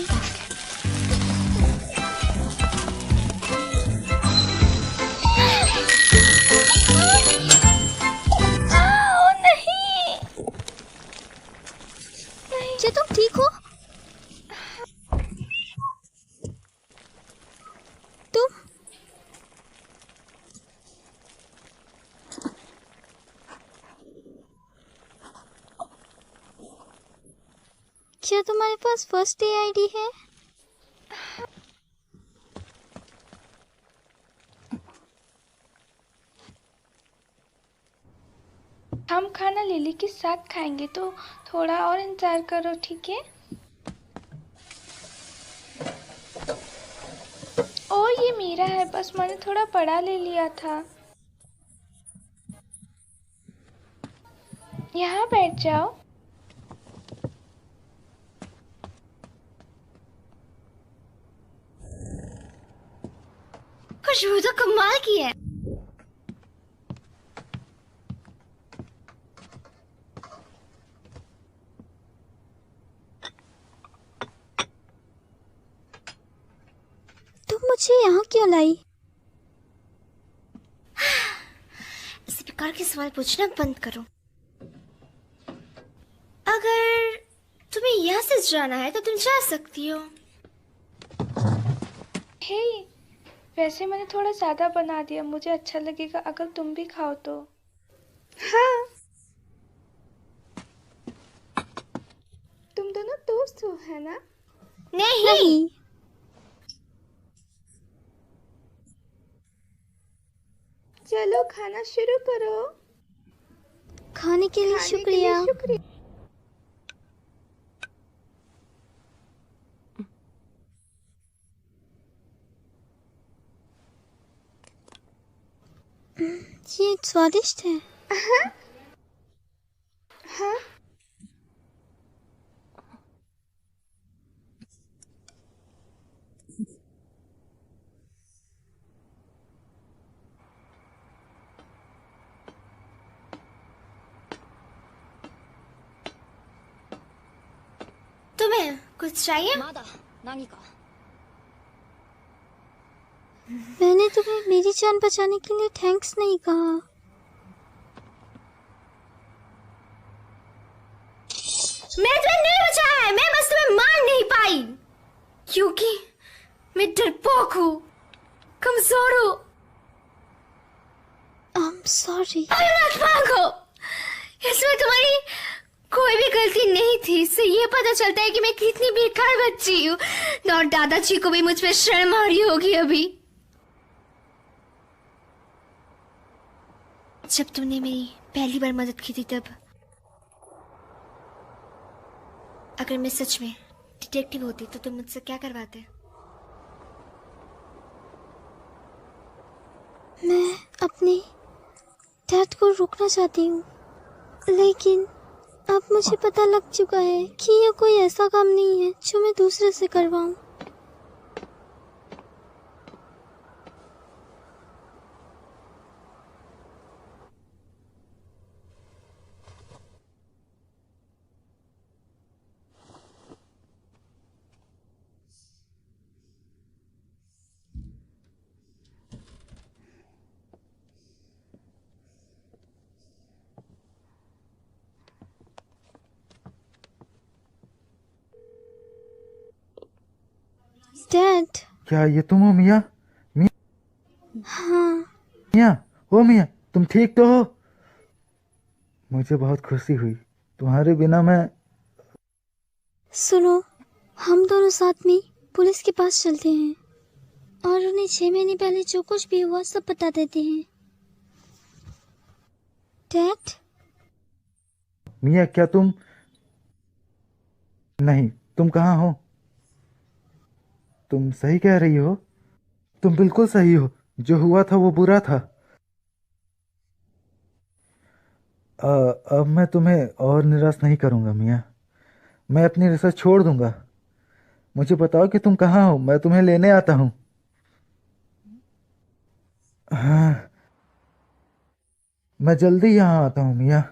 नहीं। क्या तुम ठीक हो? तुम? क्या तुम्हारे पास फर्स्ट डे आईडी है? हम खाना लिली के साथ खाएंगे, तो थोड़ा और इंतजार करो, ठीक है? ओ, ये मेरा है, बस मैंने थोड़ा बड़ा ले लिया था। यहाँ बैठ जाओ। खुशबू तो कमाल की है। तुम मुझे यहाँ क्यों लाई? इस प्रकार के सवाल पूछना बंद करो। अगर तुम्हें यहाँ से जाना है तो तुम जा सकती हो। हे, वैसे मैंने थोड़ा ज्यादा बना दिया, मुझे अच्छा लगेगा अगर तुम भी खाओ तो। हाँ, तुम दोनों दोस्त हो, है ना? नहीं। चलो खाना शुरू करो। खाने के लिए शुक्रिया। ये स्वादिष्ट है। हाँ? तुम्हें कुछ चाहिए? मैंने तुम्हें मेरी जान बचाने के लिए थैंक्स नहीं कहा। मैं तुम्हें नहीं बचाया है, मैं बस तुम्हें मार नहीं पाई क्योंकि मैं डरपोक हूँ, कमजोर हूँ। I'm sorry। मत भागो, इसमें तुम्हारी कोई भी गलती नहीं थी। इससे ये पता चलता है कि मैं कितनी बेकार बच्ची हूँ, और दादाजी को भी मुझ पर शर्म आ रही होगी अभी। जब तुमने मेरी पहली बार मदद की थी तब। अगर मैं सच में डिटेक्टिव होती तो तुम मुझसे क्या करवाते? मैं अपने डैड को रोकना चाहती हूँ, लेकिन अब मुझे पता लग चुका है कि यह कोई ऐसा काम नहीं है जो मैं दूसरे से करवाऊँ। डैड। क्या ये तुम हो मिया? हाँ। मिया, ओ मिया, तुम ठीक तो हो? मुझे बहुत खुशी हुई। तुम्हारे बिना मैं। सुनो, हम दोनों साथ में पुलिस के पास चलते हैं और उन्हें 6 महीने पहले जो कुछ भी हुआ सब बता देते हैं। डैड? मिया, क्या तुम? नहीं, तुम कहाँ हो? तुम सही कह रही हो। तुम बिल्कुल सही हो। जो हुआ था वो बुरा था। अब मैं तुम्हें और निराश नहीं करूंगा मिया। मैं अपनी रिसर्च छोड़ दूंगा। मुझे बताओ कि तुम कहाँ हो, मैं तुम्हें लेने आता हूँ। हाँ, मैं जल्दी यहाँ आता हूँ मिया।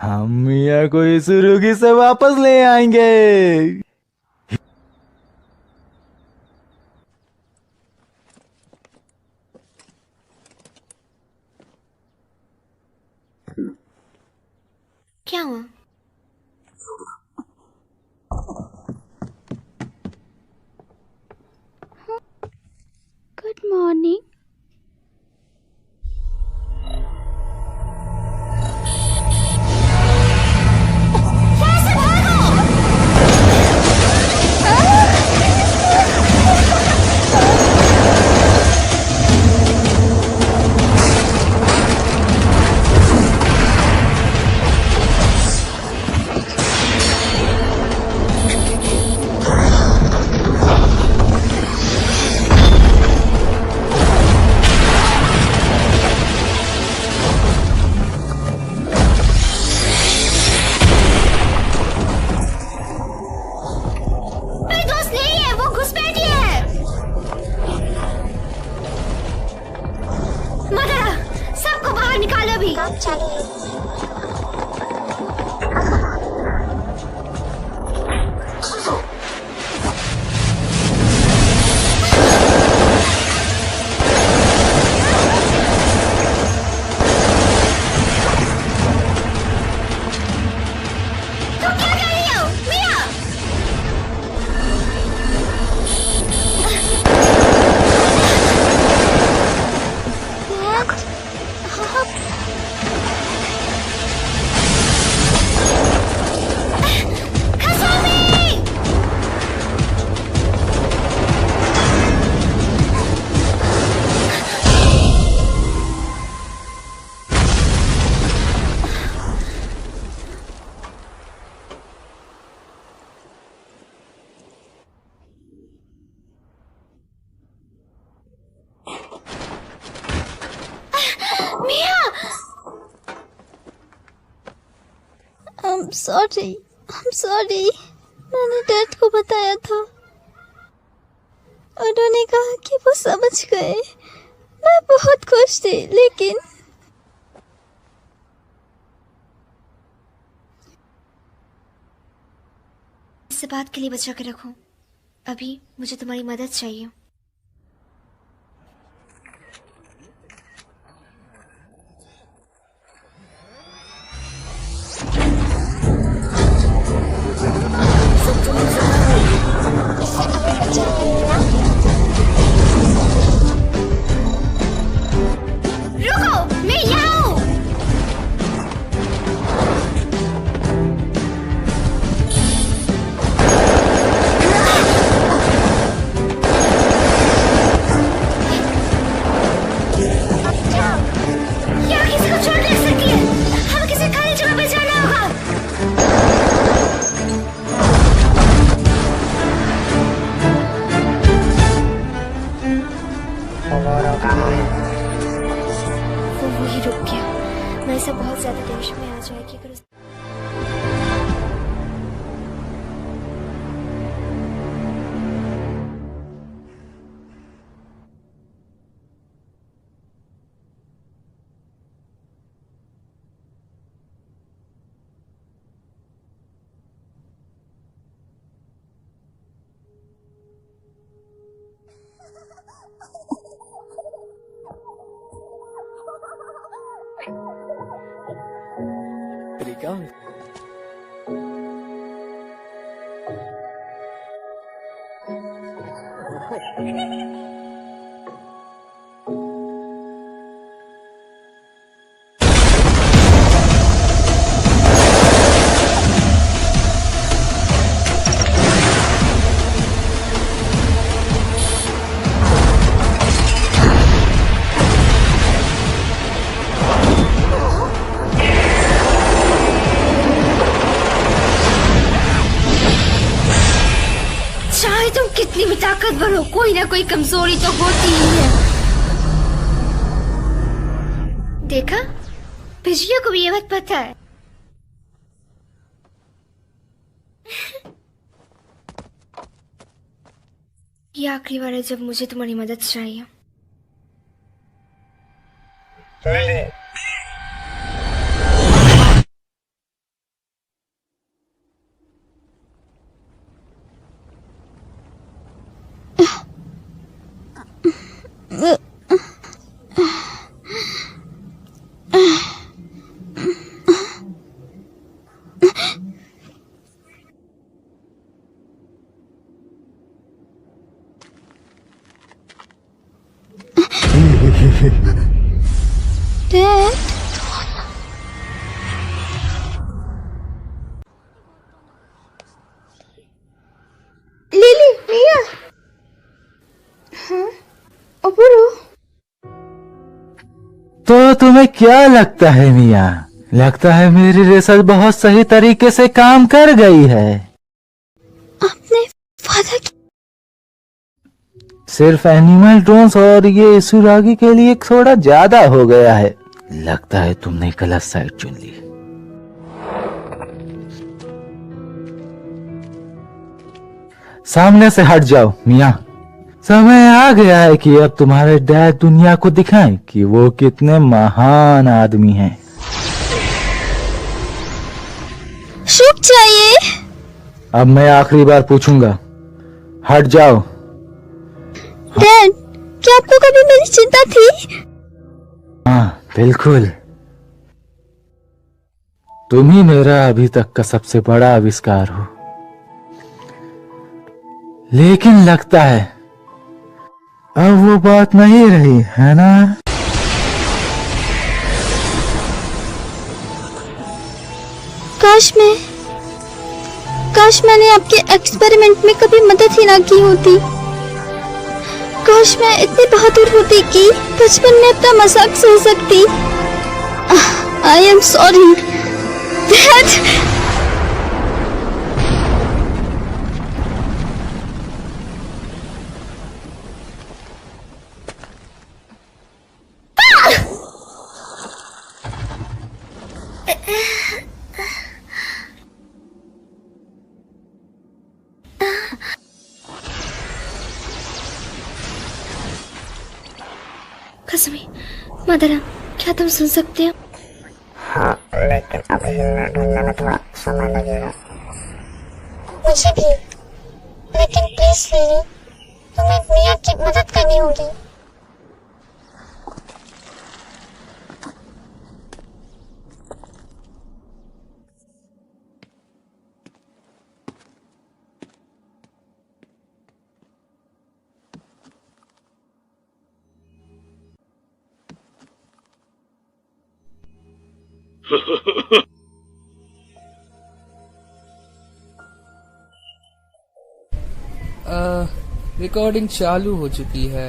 हम मिया को इस रुगी से वापस ले आएंगे। क्या हुआ? Good morning. I'm sorry। मैंने डैड को बताया था। उन्होंने कहा कि वो समझ गए। मैं बहुत खुश थी, लेकिन इस बात के लिए बचा के रखो। अभी मुझे तुम्हारी मदद चाहिए। बताओ। चाहे तुम कितनी भी ताकतवर हो, कोई ना कोई कमजोरी तो होती ही है। देखा, बिजलियों को भी ये बात पता है। ये आखिरी बार है जब मुझे तुम्हारी मदद चाहिए। डैड, लिली, मिया। हाँ, अबुरो। तो तुम्हें क्या लगता है मिया? लगता है मेरी रिसर्च बहुत सही तरीके से काम कर गई है। आपने वादा किया। सिर्फ एनिमल ड्रोन्स और ये सुरागी के लिए थोड़ा ज्यादा हो गया है। लगता है तुमने गलत साइड चुन ली। सामने से हट जाओ मिया। समय आ गया है कि अब तुम्हारे डैड दुनिया को दिखाएं कि वो कितने महान आदमी हैं। शुभ चाहिए। अब मैं आखिरी बार पूछूंगा, हट जाओ। डैड, क्या आपको कभी मेरी चिंता थी? हाँ बिल्कुल। तुम ही मेरा अभी तक का सबसे बड़ा आविष्कार हो। लेकिन लगता है अब वो बात नहीं रही है ना? काश मैंने आपके एक्सपेरिमेंट में कभी मदद ही ना की होती। काश मैं इतनी बहादुर होती कि बचपन में अपना मजाक सह सकती। I am sorry dad. कसमी, मदरा, क्या तुम सुन सकते हो? हाँ, लेकिन अभी हिलने ढूंढने में थोड़ा समय लगेगा। मुझे भी, लेकिन प्लीज लिली, तुम्हें मिया की मदद करनी होगी। रिकॉर्डिंग चालू हो चुकी है।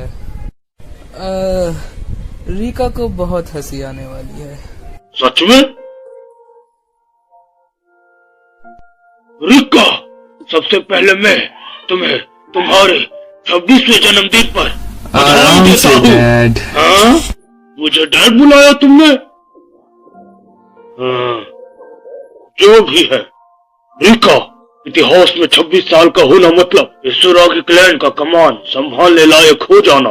रीका को बहुत हंसी आने वाली है। सच में? रीका, सबसे पहले मैं तुम्हें तुम्हारे 26वें जन्मदिन पर बधाई देता हूँ। हाँ? मुझे डैड बुलाया तुमने? हाँ, जो भी है, रीका, इतिहास में 26 साल का होना मतलब इस सुरागी क्लैन का कमान संभालने लायक हो जाना।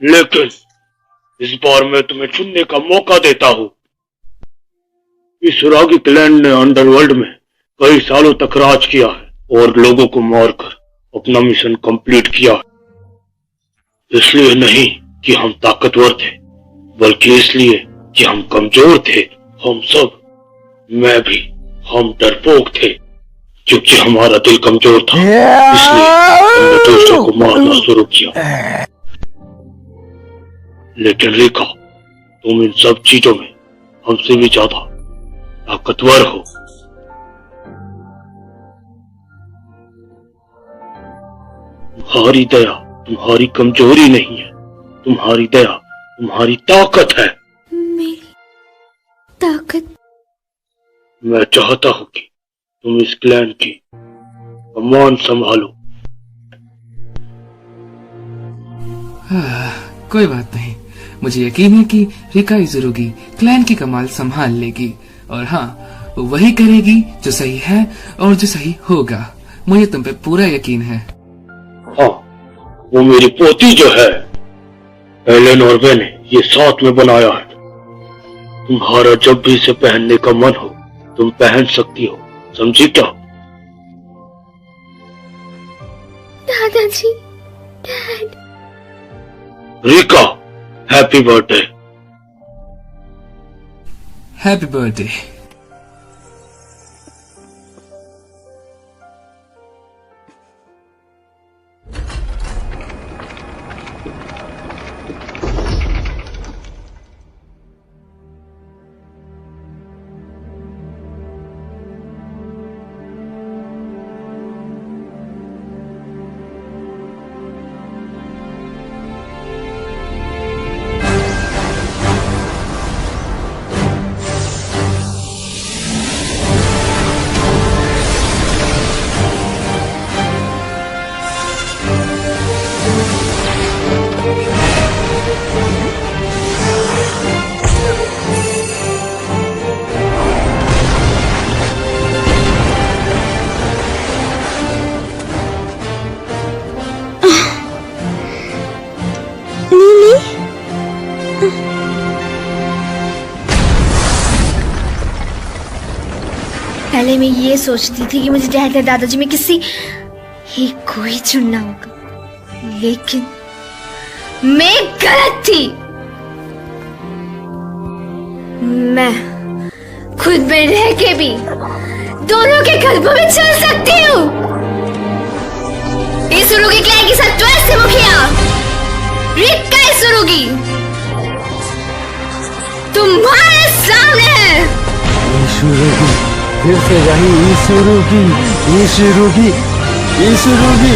लेकिन इस बार मैं तुम्हें चुनने का मौका देता हूँ। इस सुरागी क्लैन ने अंडरवर्ल्ड में कई सालों तक राज किया है और लोगों को मारकर अपना मिशन कंप्लीट किया है। इसलिए नहीं कि हम ताकतवर थे, बल्कि इसलिए कि हम कमजोर थे हम सब, मैं भी, हम डरपोक थे क्योंकि हमारा दिल कमजोर था, इसलिए हमने दूसरों को मारना शुरू किया। लेकिन रेखा, तुम इन सब चीजों में हमसे भी ज्यादा ताकतवर हो। तुम्हारी दया तुम्हारी कमजोरी नहीं है, तुम्हारी दया तुम्हारी ताकत है। मेरी ताकत? मैं चाहता हूं कि तुम इस क्लैन की कमान संभालो। कोई बात नहीं, मुझे यकीन है कि रिका इजुरुगी क्लैन की कमाल संभाल लेगी, और हाँ, वो वही करेगी जो सही है और जो सही होगा। मुझे तुम पे पूरा यकीन है। हाँ, वो मेरी पोती जो है, एलन और मैंने ये साथ में बनाया है। तुम्हारा जब भी इसे पहनने का मन हो, तुम पहन सकती हो, समझी क्या? दादाजी, dad. Rica, happy birthday. Happy birthday. पहले मैं ये सोचती थी कि मुझे डैड या दादाजी में किसी एक को ही चुनना होगा, लेकिन मैं गलत थी। मैं खुद में रह के भी दोनों के कल्बों में चल सकती हूँ। इजुरुगी क्लैन की सत्वर से मुखिया रिका इजुरुगी तुम्हारे सामने है। फिर से वही इजुरुगी, इजुरुगी, इजुरुगी।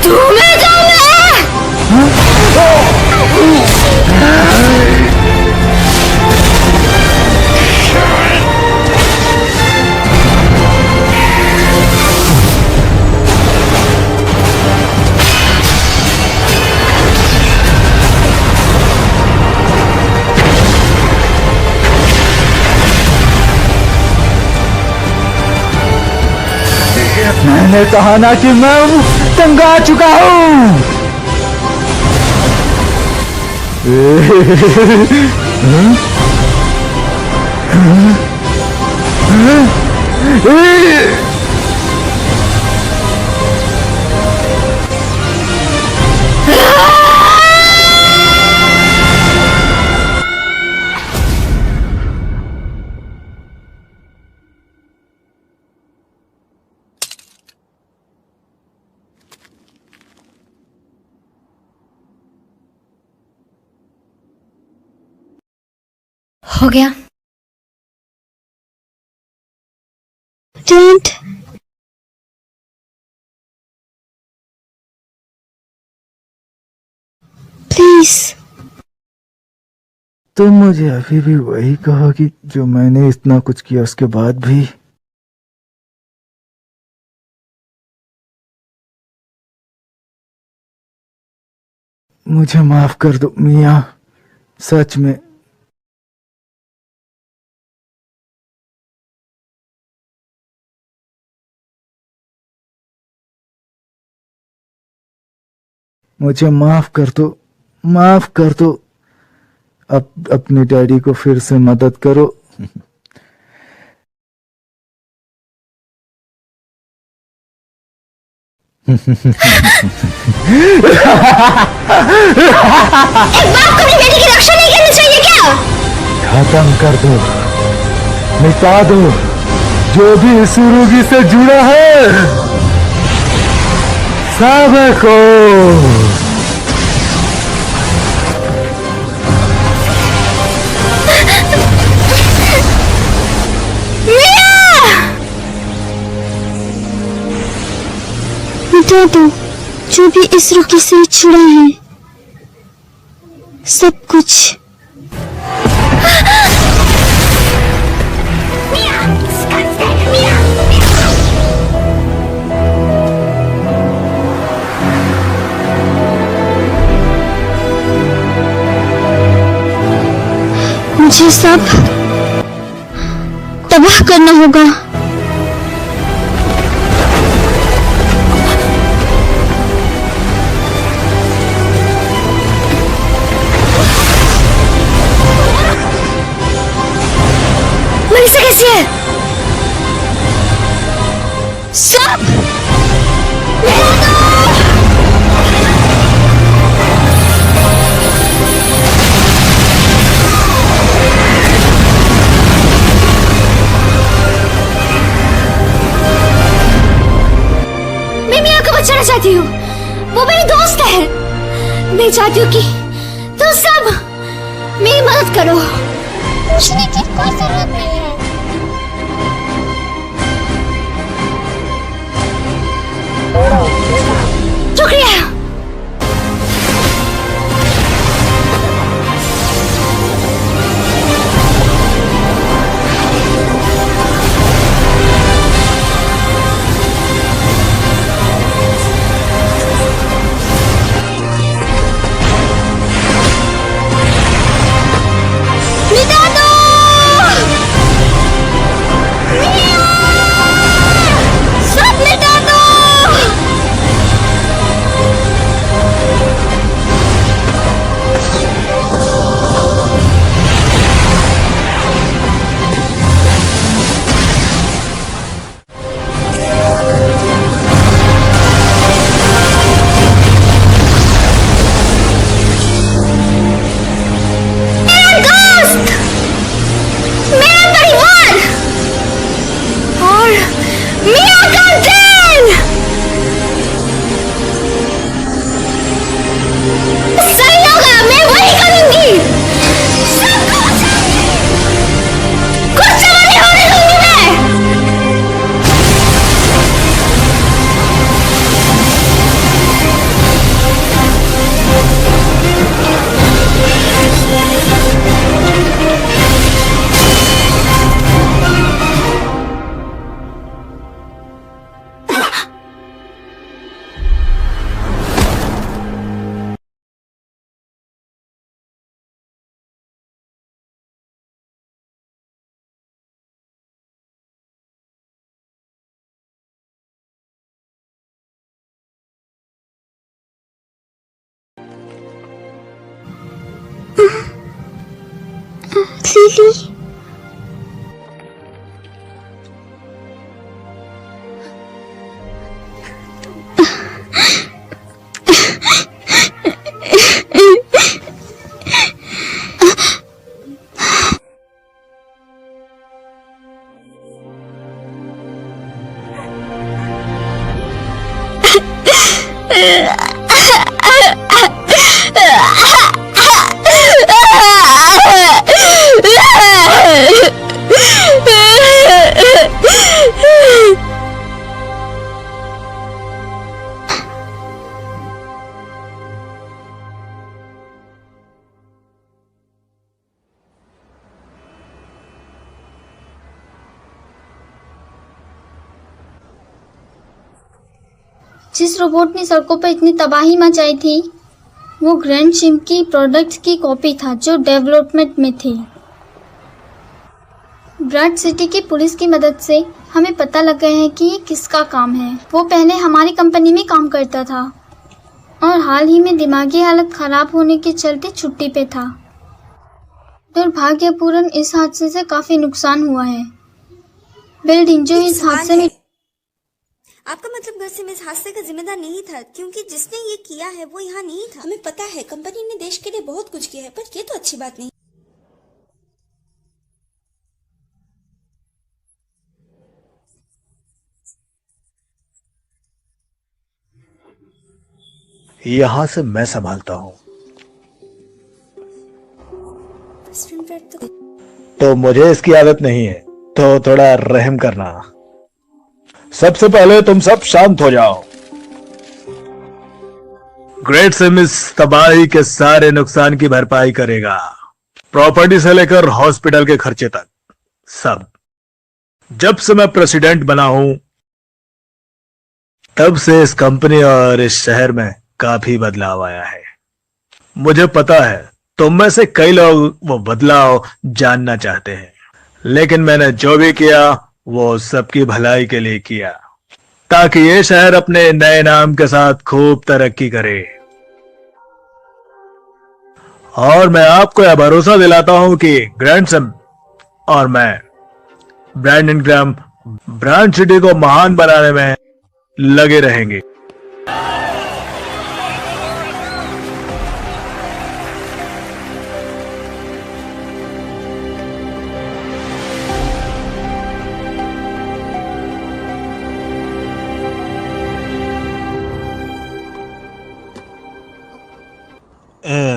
तुम्हें तो मैंने कहा ना कि मैं तंग आ चुका हूँ। हो गया। डैड, प्लीज तुम मुझे अभी भी वही कहोगी जो मैंने इतना कुछ किया उसके बाद भी? मुझे माफ कर दो मियाँ, सच में। मुझे माफ कर दो, माफ कर दो। अब अपने डैडी को फिर से मदद करो। एक बाप को अपनी बेटी की रक्षा नहीं करनी चाहिए क्या? खत्म कर दो, मिटा दो जो भी सुरुगी से जुड़ा है, सबको। मिटा दो जो भी इस रुकी से जुड़ा है, सब कुछ। मुझे सब तबाह करना होगा। मनीषा कैसी है? सब बचाना चाहती हूँ, वो मेरी दोस्त है। मैं चाहती हूँ कि तुम सब मेरी मदद करो। पूछने की कोई जरूरत नहीं है। शुक्रिया। लिली, जिस रोबोट ने सड़कों पर इतनी तबाही मचाई थी वो ग्रैंड चिम की प्रोडक्ट की कॉपी था जो डेवलपमेंट में थी। ब्रैड सिटी की पुलिस की मदद से हमें पता लग गया है कि ये किसका काम है। वो पहले हमारी कंपनी में काम करता था और हाल ही में दिमागी हालत खराब होने के चलते छुट्टी पे था। दुर्भाग्यपूर्ण इस हादसे से काफी नुकसान हुआ है। बिल्डिंग जो इस हादसे में आपका मतलब घर से मैं इस हादसे का जिम्मेदार नहीं था, क्योंकि जिसने ये किया है वो यहाँ नहीं था। हमें पता है कंपनी ने देश के लिए बहुत कुछ किया है, पर ये तो अच्छी बात नहीं। यहां से मैं संभालता हूं, तो मुझे इसकी आदत नहीं है, तो थोड़ा रहम करना। सबसे पहले तुम सब शांत हो जाओ। ग्रेट सिम इस तबाही के सारे नुकसान की भरपाई करेगा, प्रॉपर्टी से लेकर हॉस्पिटल के खर्चे तक सब। जब से मैं प्रेसिडेंट बना हूं तब से इस कंपनी और इस शहर में काफी बदलाव आया है। मुझे पता है तुम में से कई लोग वो बदलाव जानना चाहते हैं, लेकिन मैंने जो भी किया वो सबकी भलाई के लिए किया, ताकि ये शहर अपने नए नाम के साथ खूब तरक्की करे। और मैं आपको यह भरोसा दिलाता हूं कि ग्रैंड सिम और मैं ब्रैंडन ग्राम ब्रांड सिटी को महान बनाने में लगे रहेंगे।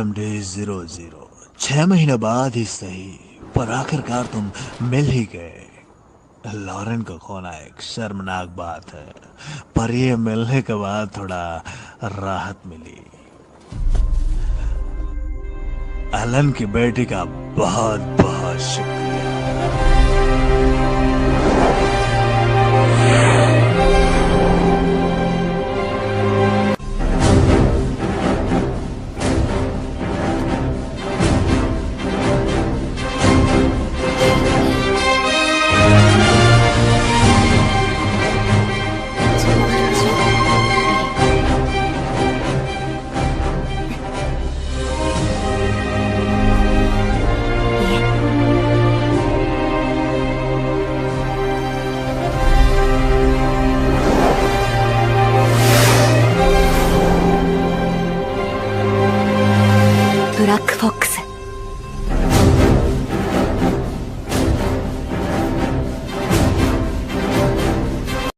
MD00 6 महीने बाद ही सही, पर आखिरकार तुम मिल ही गए। लॉरेन को खोना एक शर्मनाक बात है, पर ये मिलने के बाद थोड़ा राहत मिली। एलन की बेटी का बहुत बहुत शुक्रिया। Black fox